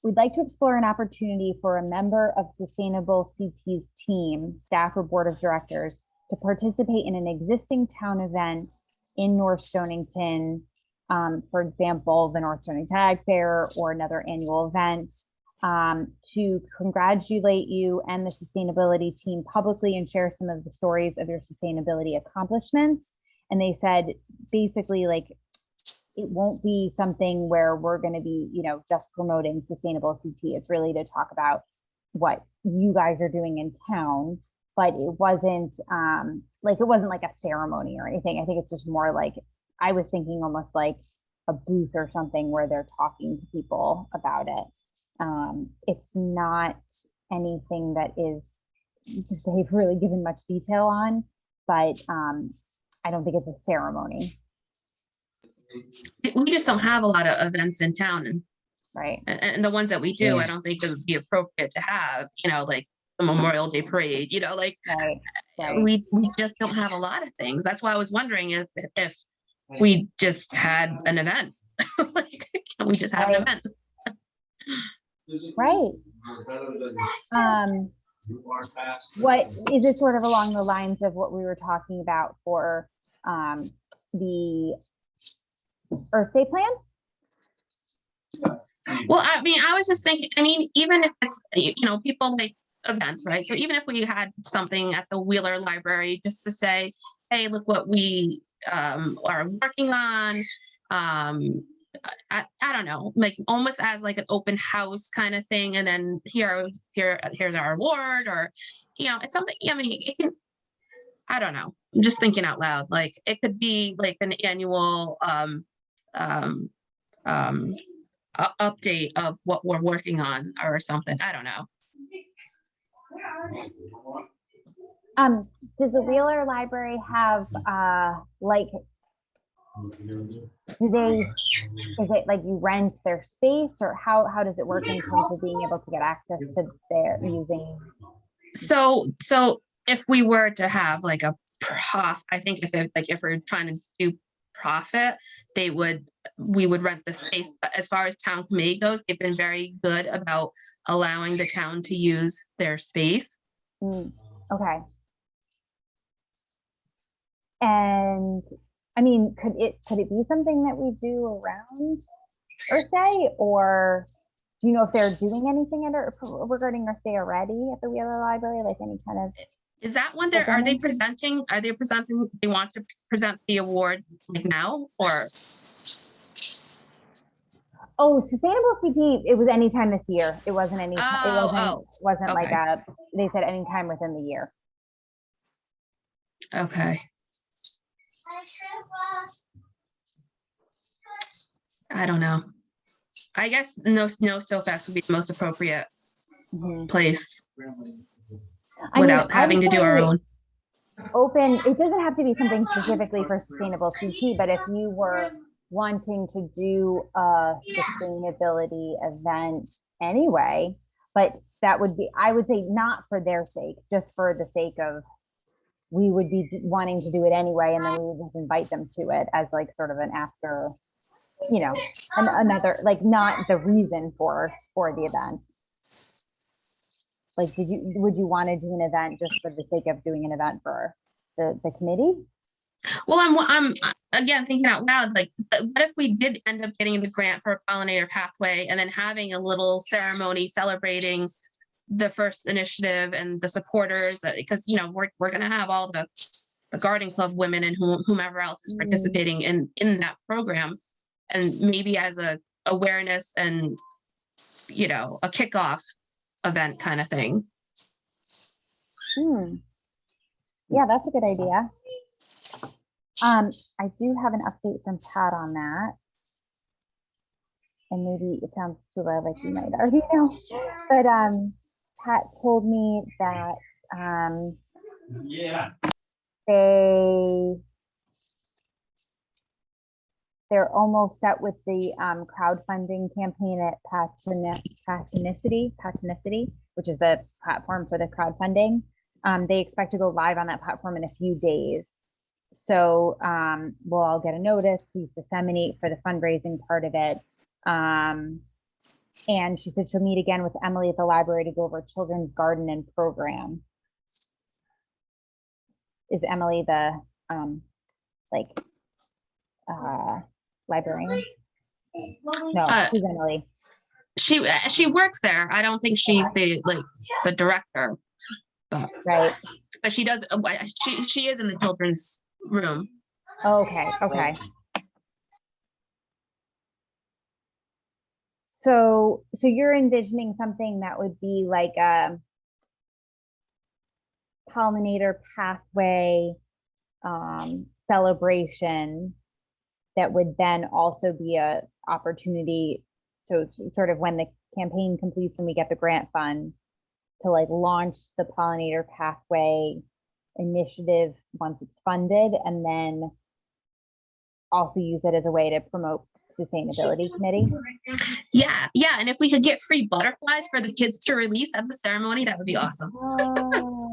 We'd like to explore an opportunity for a member of Sustainable CT's team, staff, or board of directors to participate in an existing town event in North Stonington. For example, the North Stonington Ag Fair or another annual event, to congratulate you and the sustainability team publicly and share some of the stories of your sustainability accomplishments. And they said, basically, like, it won't be something where we're going to be, just promoting Sustainable CT. It's really to talk about what you guys are doing in town, but it wasn't like a ceremony or anything. I think it's just more like, I was thinking almost like a booth or something where they're talking to people about it. It's not anything that they've really given much detail on, but I don't think it's a ceremony. we just don't have a lot of events in town, and Right. the ones that we do, Yeah. I don't think it would be appropriate to have, like the Memorial Day parade, like Right. we just don't have a lot of things. That's why I was wondering if we just had an event. Like, can we just have an event? Right. What is it sort of along the lines of what we were talking about for the Earth Day plan? Well, I mean, I was just thinking, I mean, even if it's, people like events, right? So even if we had something at the Wheeler Library, just to say, hey, look what we are working on. I don't know, like almost as like an open house kind of thing. And then here's our award, or, it's something, I mean, it can, I don't know. I'm just thinking out loud. Like it could be like an annual update of what we're working on or something. I don't know. Does the Wheeler Library have, like, is it like you rent their space, or how does it work in terms of being able to get access to their using? So if we were to have like a I think if we're trying to do profit, we would rent the space. But as far as town committee goes, they've been very good about allowing the town to use their space. Okay. And I mean, could it be something that we do around Earth Day, or do you know if they're doing anything regarding Earth Day already at the Wheeler Library, like any kind of? Is that one there? Are they presenting? They want to present the award like now, or? Oh, Sustainable CP, it was anytime this year. It wasn't any, Oh, wasn't like okay. they said anytime within the year. Okay. I don't know. I guess no Snowfest would be the most appropriate place without having to do our own. Open, it doesn't have to be something specifically for Sustainable CP, but if you were wanting to do a sustainability event anyway, but that would be, I would say, not for their sake, just for the sake of, we would be wanting to do it anyway, and then we would just invite them to it as like sort of an after, another, like not the reason for the event. Like, would you want to do an event just for the sake of doing an event for the committee? Well, I'm again thinking out loud, like, what if we did end up getting the grant for a pollinator pathway and then having a little ceremony celebrating the first initiative and the supporters, because we're going to have all the garden club women and whomever else is participating in that program, and maybe as a awareness and a kickoff event kind of thing. Yeah, that's a good idea. I do have an update from Pat on that, and maybe it sounds too low, like you might already know, but Pat told me that they're almost set with the crowdfunding campaign at Patanicity, which is the platform for the crowdfunding. They expect to go live on that platform in a few days. So we'll all get a notice, please disseminate for the fundraising part of it. And she said she'll meet again with Emily at the library to go over children's garden and program. Is Emily the librarian? No, who's Emily? She works there. I don't think she's the director, but right. But she does. She is in the children's room. Okay. So you're envisioning something that would be like a pollinator pathway celebration that would then also be a opportunity. So it's sort of when the campaign completes and we get the grant fund to like launch the pollinator pathway initiative once it's funded, and then also use it as a way to promote sustainability committee. Yeah. And if we could get free butterflies for the kids to release at the ceremony, that would be awesome. Oh,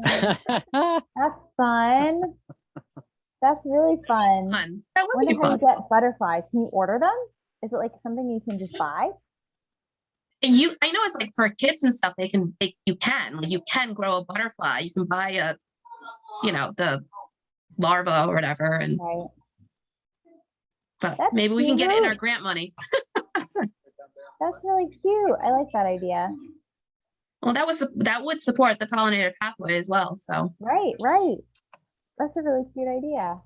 that's fun. That's really fun. That would be fun. How you get butterflies? Can you order them? Is it like something you can just buy? I know it's like for kids and stuff. You can grow a butterfly. You can buy the larva or whatever, and but maybe we can get it in our grant money. That's That's really cute. I like that idea. Well, that would support the pollinator pathway as well, so. Right, right. That's a really cute idea.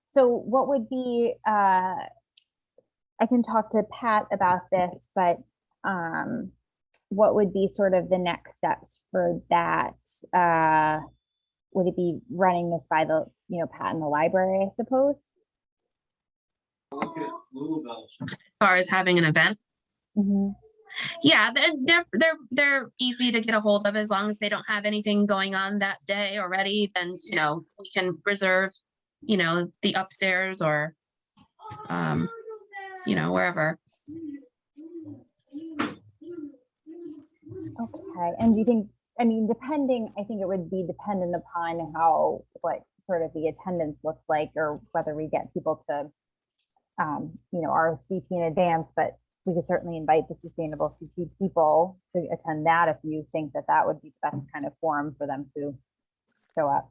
So what would be, I can talk to Pat about this, but, what would be sort of the next steps for that? Would it be running this by the, Pat in the library, I suppose? Look at Louisville. As far as having an event, Mhm. yeah, they're easy to get a hold of as long as they don't have anything going on that day already. Then we can reserve, the upstairs or, wherever. Okay, and do you think, I mean, I think it would be dependent upon what sort of the attendance looks like, or whether we get people to, RSVP in advance, but we could certainly invite the Sustainable CT people to attend that if you think that that would be the best kind of forum for them to show up.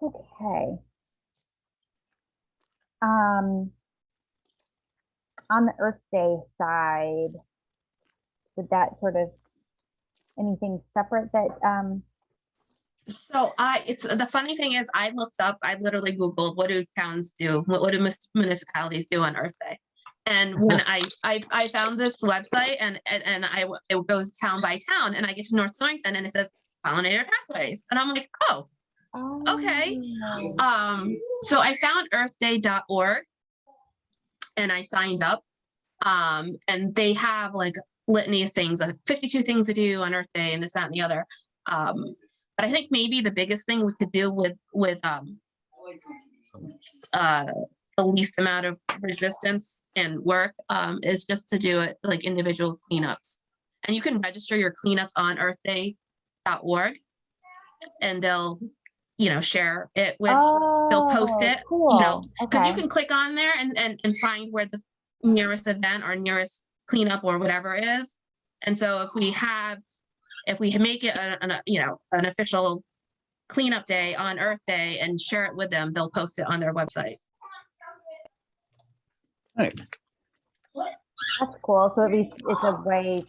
Okay. On the Earth Day side, would that sort of, anything separate that, So it's the funny thing is I literally Googled what do towns do, what do municipalities do on Earth Day? And when I found this website and it goes town by town and I get to North Stonington and it says pollinator pathways. And I'm like, oh, okay. So I found earthday.org and I signed up. And they have like litany of things, like 52 things to do on Earth Day and this, that, and the other. But I think maybe the biggest thing we could do with the least amount of resistance and work is just to do it like individual cleanups. And you can register your cleanups on earthday.org and they'll, share it with, they'll post it, cool. because you Okay. can click on there and find where the nearest event or nearest cleanup or whatever is. And so if we make it an official cleanup day on Earth Day and share it with them, they'll post it on their website. Nice. That's cool. So at least it's a way,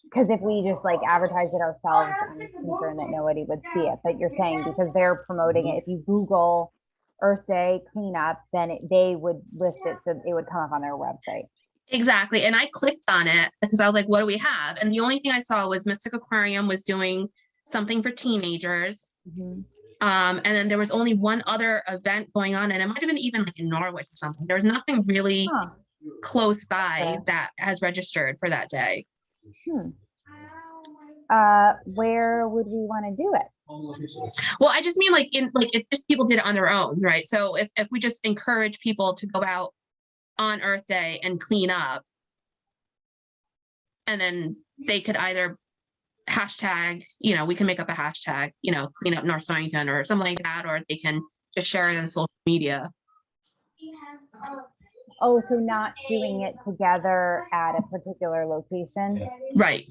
because if we just like advertise it ourselves, I'm concerned that nobody would see it. But you're saying because they're promoting it, if you Google Earth Day cleanup, then they would list it, so it would come up on their website. Exactly. And I clicked on it because I was like, what do we have? And the only thing I saw was Mystic Aquarium was doing something for teenagers. Mhm. And then there was only one other event going on, and it might have been even like in Norwich or something. There was nothing really Huh. close by Okay. that has registered for that day. Where would we want to do it? Well, I just mean if just people did it on their own, right? So if we just encourage people to go out on Earth Day and clean up, and then they could either hashtag, we can make up a hashtag, clean up North Stonington or something like that, or they can just share it on social media. Oh, so not doing it together at a particular location? Right.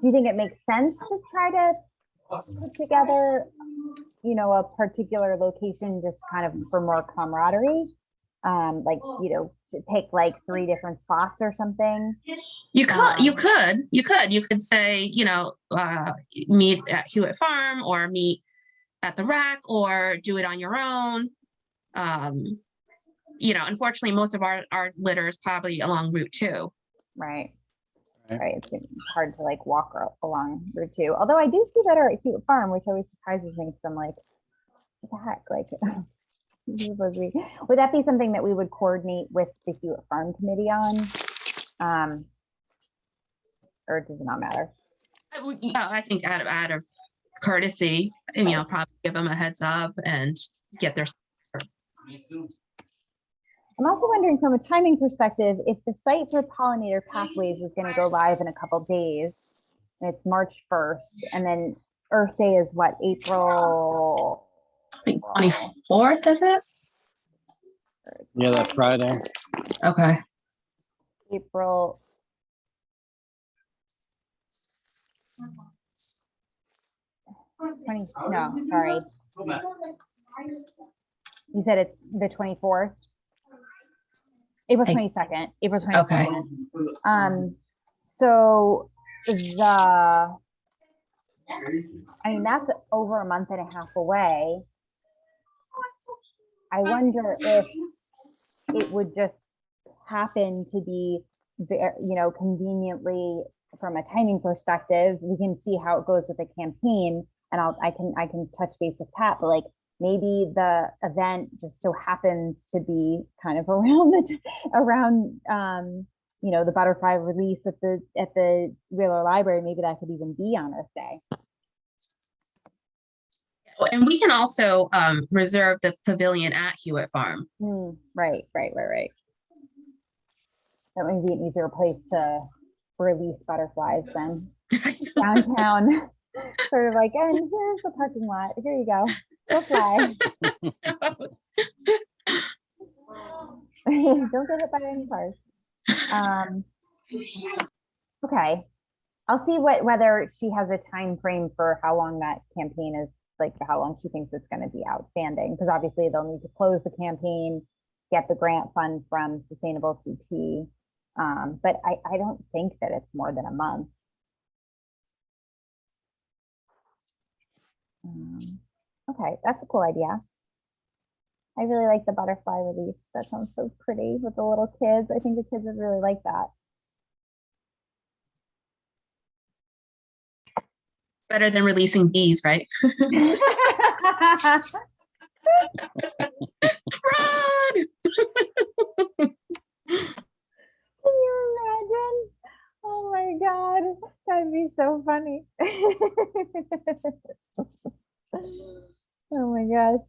Do you think it makes sense to try to put together, a particular location just kind of for more camaraderie? To pick like 3 different spots or something? You could say, meet at Hewitt Farm or meet at the rack or do it on your own. Unfortunately, most of our litter is probably along Route 2. Right. It's hard to like walk along Route 2. Although I do see better at Hewitt Farm, which always surprises me because I'm like, what the heck? Like, would that be something that we would coordinate with the Hewitt Farm Committee on? Or does it not matter? I think out of courtesy, probably give them a heads up and get their. I'm also wondering from a timing perspective, if the site for Pollinator Pathways is going to go live in a couple days, and it's March 1st, and then Earth Day is what, April? I think 24th, is it? Yeah, that Friday. Okay. April. No, sorry. Go back. You said it's the 24th? April I- 22nd, April Okay. 22nd. So the, I mean, that's over a month and a half away. I wonder if it would just happen to be, conveniently from a timing perspective, we can see how it goes with the campaign, and I can touch base with Pat, but like maybe the event just so happens to be kind of around the butterfly release at the Wheeler Library. Maybe that could even be on Earth Day. And we can also reserve the pavilion at Hewitt Farm. Right. That might be an easier place to release butterflies than downtown. Sort of like, and here's the parking lot. Here you go. Go fly. Don't get hit by any cars. Okay. I'll see whether she has a time frame for how long that campaign is, like how long she thinks it's going to be outstanding. Because obviously they'll need to close the campaign, get the grant fund from Sustainable CT. But I don't think that it's more than a month. Okay, that's a cool idea. I really like the butterfly release. That sounds so pretty with the little kids. I think the kids would really like that. Better than releasing bees, right? Run! Can you imagine? Oh my God, that'd be so funny. Oh my gosh.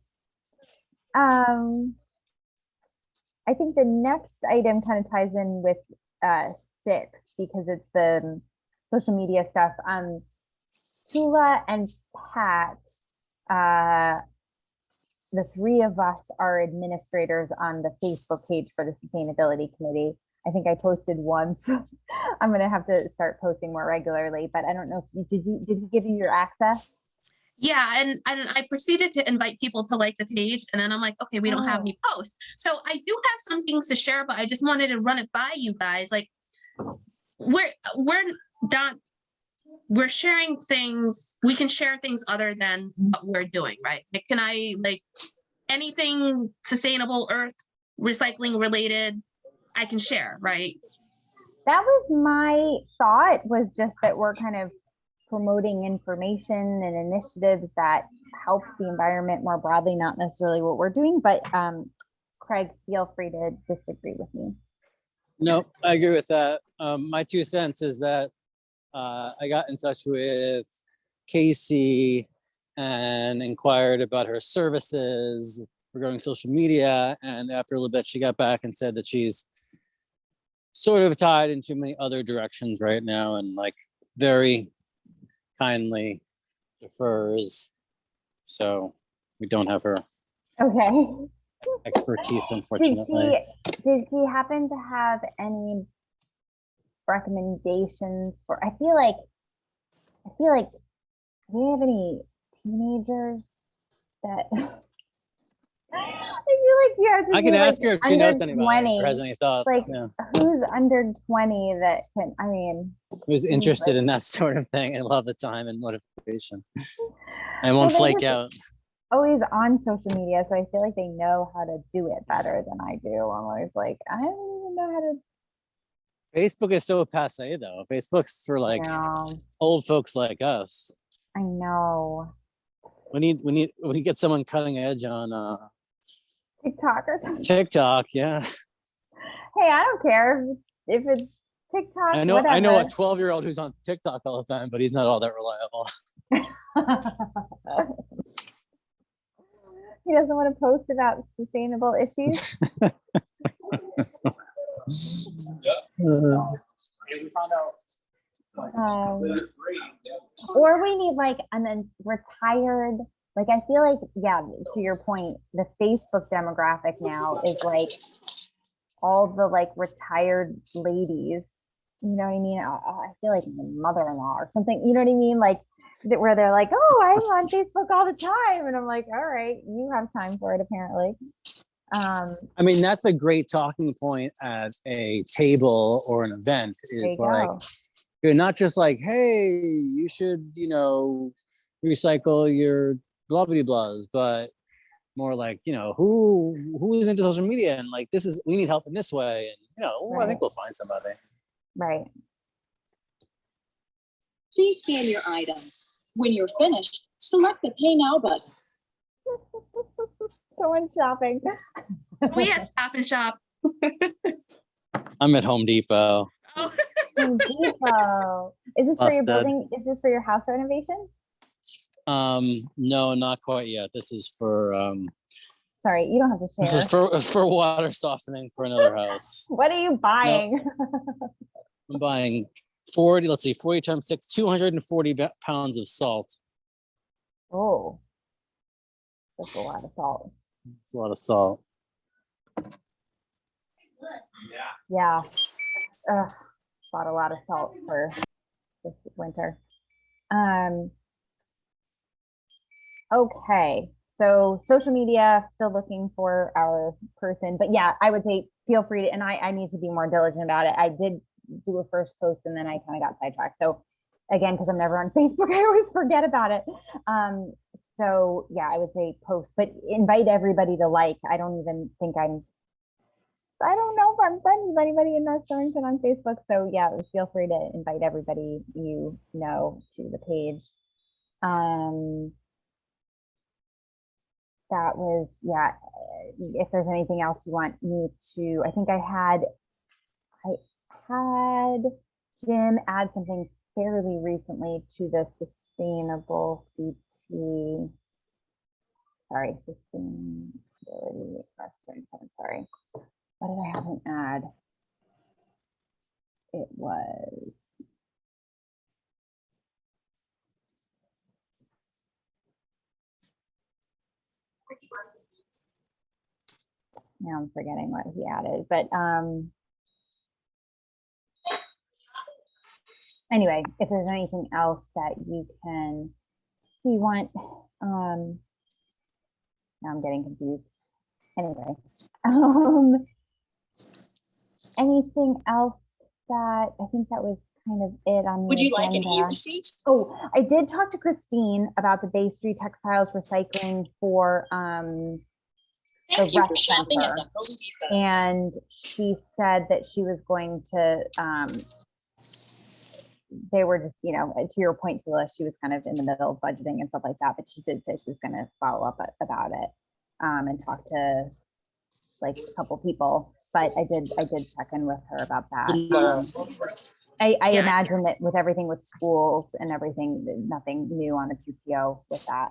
I think the next item kind of ties in with 6 because it's the social media stuff. Tula and Pat, the 3 of us are administrators on the Facebook page for the Sustainability Committee. I think I posted once. I'm gonna have to start posting more regularly, but I don't know if did he give you your access? Yeah, and I proceeded to invite people to like the page, and then I'm like, okay, we don't have any posts. So I do have some things to share, but I just wanted to run it by you guys. Like, we're not, we're sharing things, we can share things other than what we're doing, right? Like, can I, like, anything sustainable, earth, recycling related, I can share, right? That was my thought, was just that we're kind of promoting information and initiatives that help the environment more broadly, not necessarily what we're doing, but Craig, feel free to disagree with me. No, I agree with that. My 2 cents is that I got in touch with Casey and inquired about her services regarding social media. And after a little bit, she got back and said that she's sort of tied in too many other directions right now, and like very kindly defers. So we don't have her Okay. expertise, unfortunately. Did he happen to have any recommendations for, I feel like, do you have any teenagers that I feel like you have to I can be, ask like, her if she knows under anybody 20. or has any thoughts. Like, Yeah. who's under 20 that can, I mean, Who's interested in that sort of thing and love the time and motivation and won't Well, flake they're out. always on social media, so I feel like they know how to do it better than I do. I'm always like, I don't even know how to. Facebook is so passe though. Facebook's for like old folks like us. I know. We need get someone cutting edge on TikTok or something. TikTok. Yeah, Hey, I don't care if it's TikTok. I know a whatever. 12-year-old who's on TikTok all the time, but he's not all that reliable. He doesn't want to post about sustainable issues. Or we need like an retired, like I feel like, yeah, to your point, the Facebook demographic now is like all the like retired ladies you know what I mean? I feel like my mother-in-law or something, you know what I mean? Like where they're like, oh, I'm on Facebook all the time. And I'm like, all right, you have time for it apparently. I mean, that's a great talking point at a table or an event There is you like, go. you're not just like, hey, you should, recycle your blah blah blahs, but more like, who is into social media and like, we need help in this way. And, I Right. think we'll find somebody. Right. Please scan your items. When you're finished, select the Pay Now button. Someone's shopping. We at Stop and Shop. I'm at Home Depot. Oh, Home Depot. Is this for your Busted. building? Is this for your house renovation? No, not quite yet. This is for Sorry, you don't have to this is share. for water softening for another house. What are you buying? I'm buying 40 times 6, 240 pounds of salt. Oh, that's a lot of salt. It's a lot of salt. Yeah. Ugh, bought a lot of salt for this winter. Okay, so social media, still looking for our person, but yeah, I would say feel free to, and I need to be more diligent about it. I did do a first post and then I kind of got sidetracked. So again, because I'm never on Facebook, I always forget about it. So yeah, I would say post, but invite everybody to like. I don't even think I don't know if I'm friends with anybody in North Stonington on Facebook. So yeah, feel free to invite everybody you know to the page. That was, yeah, if there's anything else you want me to, I think I had Jim add something fairly recently to the sustainable CT, sorry, sustainability question. I'm sorry. What did I have him add? It was. Now I'm forgetting what he added, but anyway, if there's anything else that you want, now I'm getting confused. Anyway, anything else that I think that was kind of it on the Would you like an agenda. e-receipt? Oh, I did talk to Christine about the Bay Street Textiles recycling for Thank you rec for shopping at center. the Home Depot. and she said that she was going to they were just, to your point, Phyllis, she was kind of in the middle of budgeting and stuff like that, but she did say she was going to follow up about it and talk to like a couple people, but I did check in with her about that. I Yeah. imagine that with everything with schools and everything, nothing new on the PTO with that.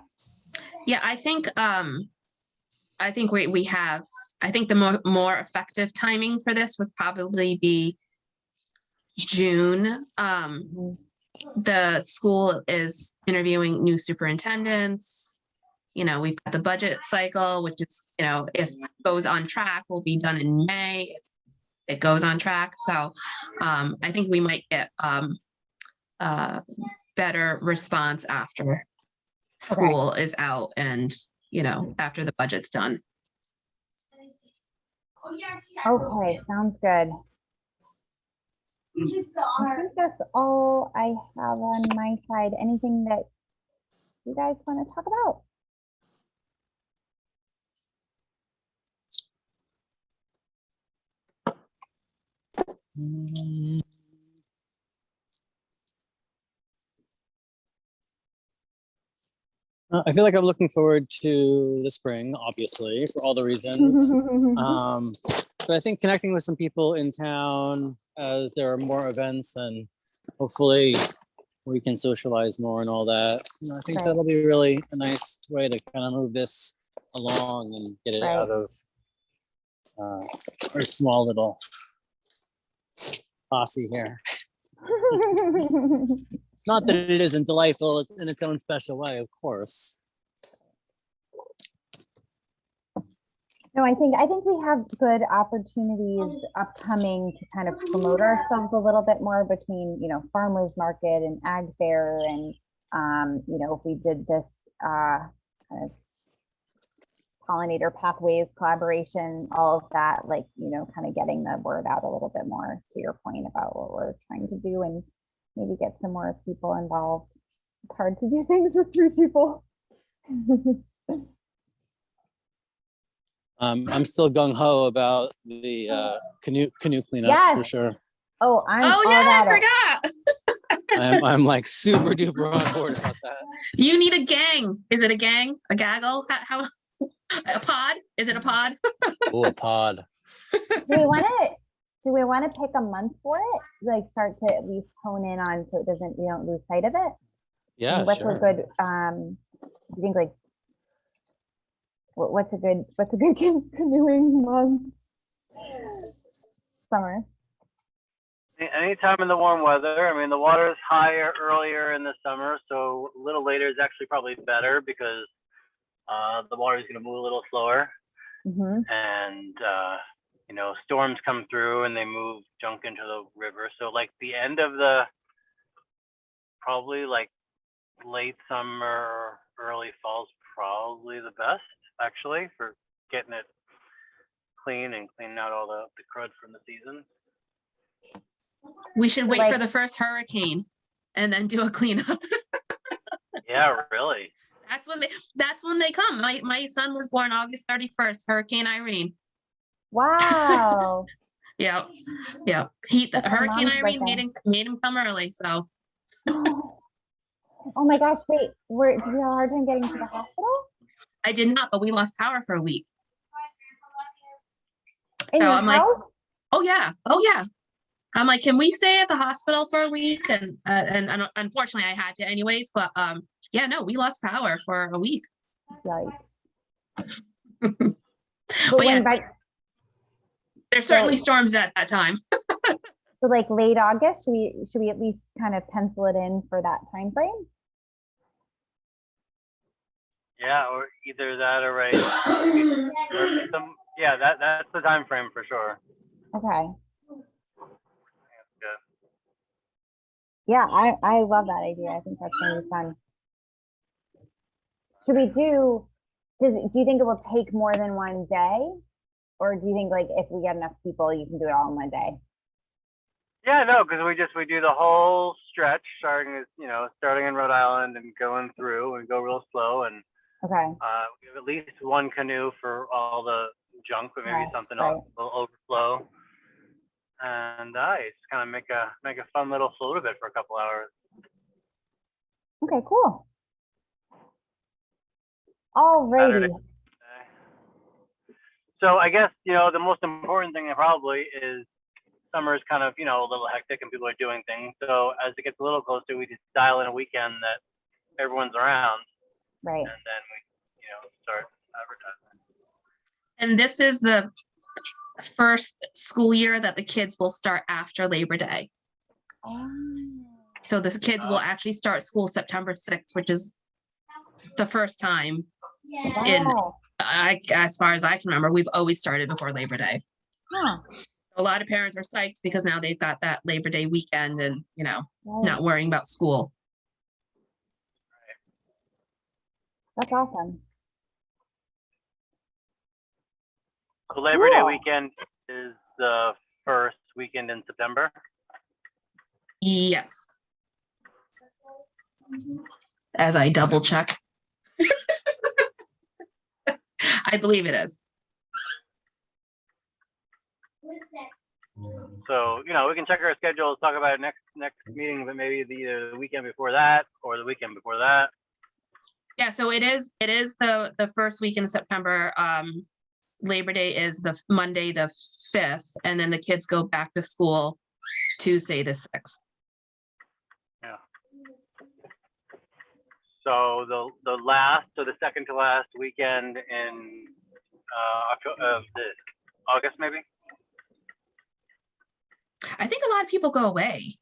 yeah, I think we have, I think the more effective timing for this would probably be June. The school is interviewing new superintendents. We've got the budget cycle, which is, if it goes on track, will be done in May. If it goes on track. So I think we might get better response after school is out and, after the budget's done. Okay, sounds good. I think that's all I have on my side. Anything that you guys want to talk about? I feel like I'm looking forward to the spring, obviously, for all the reasons. But I think connecting with some people in town as there are more events and hopefully we can socialize more and all that. I think Right. that'll be really a nice way to kind of move this along and get it Right. out of our small little posse here. Not that it isn't delightful in its own special way, of course. No, I think we have good opportunities upcoming to kind of promote ourselves a little bit more between, farmers market and ag fair and, if we did this, kind of pollinator pathways collaboration, all of that, like, kind of getting the word out a little bit more to your point about what we're trying to do and maybe get some more people involved. It's hard to do things with 3 people. I'm still gung ho about the canoe cleanup for Yes. sure. Oh, I'm Oh all yeah, I about it. forgot. I'm like super duper on board about that. You need a gang. Is it a gang? A gaggle? How a pod? Is it a pod? Oh, a pod. Do we want to pick a month for it? Like start to at least hone in on so we don't lose sight of it? Yeah, What's sure. a good you think like what's a good canoeing month? Summer. Anytime in the warm weather. I mean, the water is higher earlier in the summer, so a little later is actually probably better because the water is going to move a little slower. Mm-hmm. And storms come through and they move junk into the river. So like the end of probably like late summer, early fall's probably the best actually for getting it clean and cleaning out all the crud from the season. We should So, wait like- for the first hurricane and then do a cleanup. Yeah, really. That's when they come. My son was born August 31st, Hurricane Irene. Wow. Yeah. That's my Hurricane mom's Irene birthday. made him come early. So Oh my gosh, wait, did you have a hard time getting to the hospital? I did not, but we lost power for a week. In So your I'm like, house? oh yeah. I'm like, can we stay at the hospital for a week? And unfortunately I had to anyways, but yeah, no, we lost power for a week. Yikes. But yeah, when there's certainly so- storms at that time. so like late August, should we at least kind of pencil it in for that time frame? Yeah, or either that or right. Yeah, that's the time frame for sure. Okay. Good. Yeah, I love that idea. I think that's gonna be fun. Should we do you think it will take more than one day? Or do you think like if we get enough people, you can do it all in one day? Yeah, no, because we do the whole stretch starting in Rhode Island and going through and go real slow and Okay. we have at least one canoe for all the junk, but maybe Yes, something right. else will overflow. And just kind of make a fun little float of it for a couple hours. Okay, cool. Alrighty. Saturday. So I guess, the most important thing probably is summer is kind of, a little hectic and people are doing things. So as it gets a little closer, we just dial in a weekend that everyone's around Right. and then we, start advertising. And this is the first school year that the kids will start after Labor Day. So the kids will actually start school September 6th, which is the first time in, Wow. as far as I can remember, we've always started before Labor Day. Huh. A lot of parents are psyched because now they've got that Labor Day weekend and, Right. not worrying about school. That's awesome. So Labor Day Cool. weekend is the first weekend in September. Yes. As I double check. I believe it is. So, we can check our schedules, talk about it next meeting, but maybe either the weekend before that or the weekend before that. Yeah, so it is the first week in September. Labor Day is the Monday, the 5th, and then the kids go back to school Tuesday, the 6th. Yeah. So the second to last weekend in August, maybe. I think a lot of people go away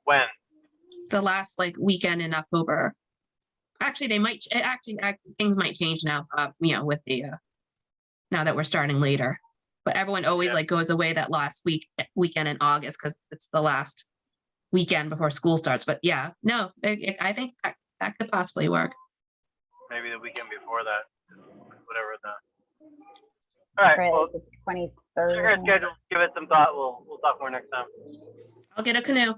When? the last weekend in October. actually, they might, things might change now, with the, now that we're starting later. But everyone always Yeah. like goes away that last weekend in August, because it's the last weekend before school starts. But yeah, no, I think that could possibly work. Maybe the weekend before that, whatever the. All right, For well, like the check our 23rd. schedule, give it some thought. We'll talk more next time. I'll get a canoe.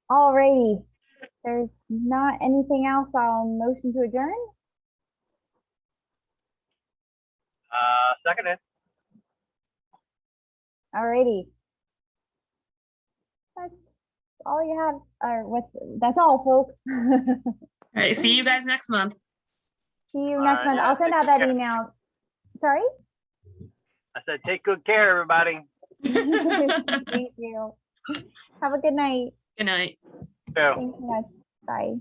Alrighty, there's not anything else. I'll motion to adjourn. Seconded. Alrighty. That's all you have, or that's all, folks. All right, see you guys next month. See you All next right, month. yeah, I'll send take out that care. email. Sorry? I said, take good care, everybody. Thank you. Have a good night. Good night. So. Thanks so much. Bye.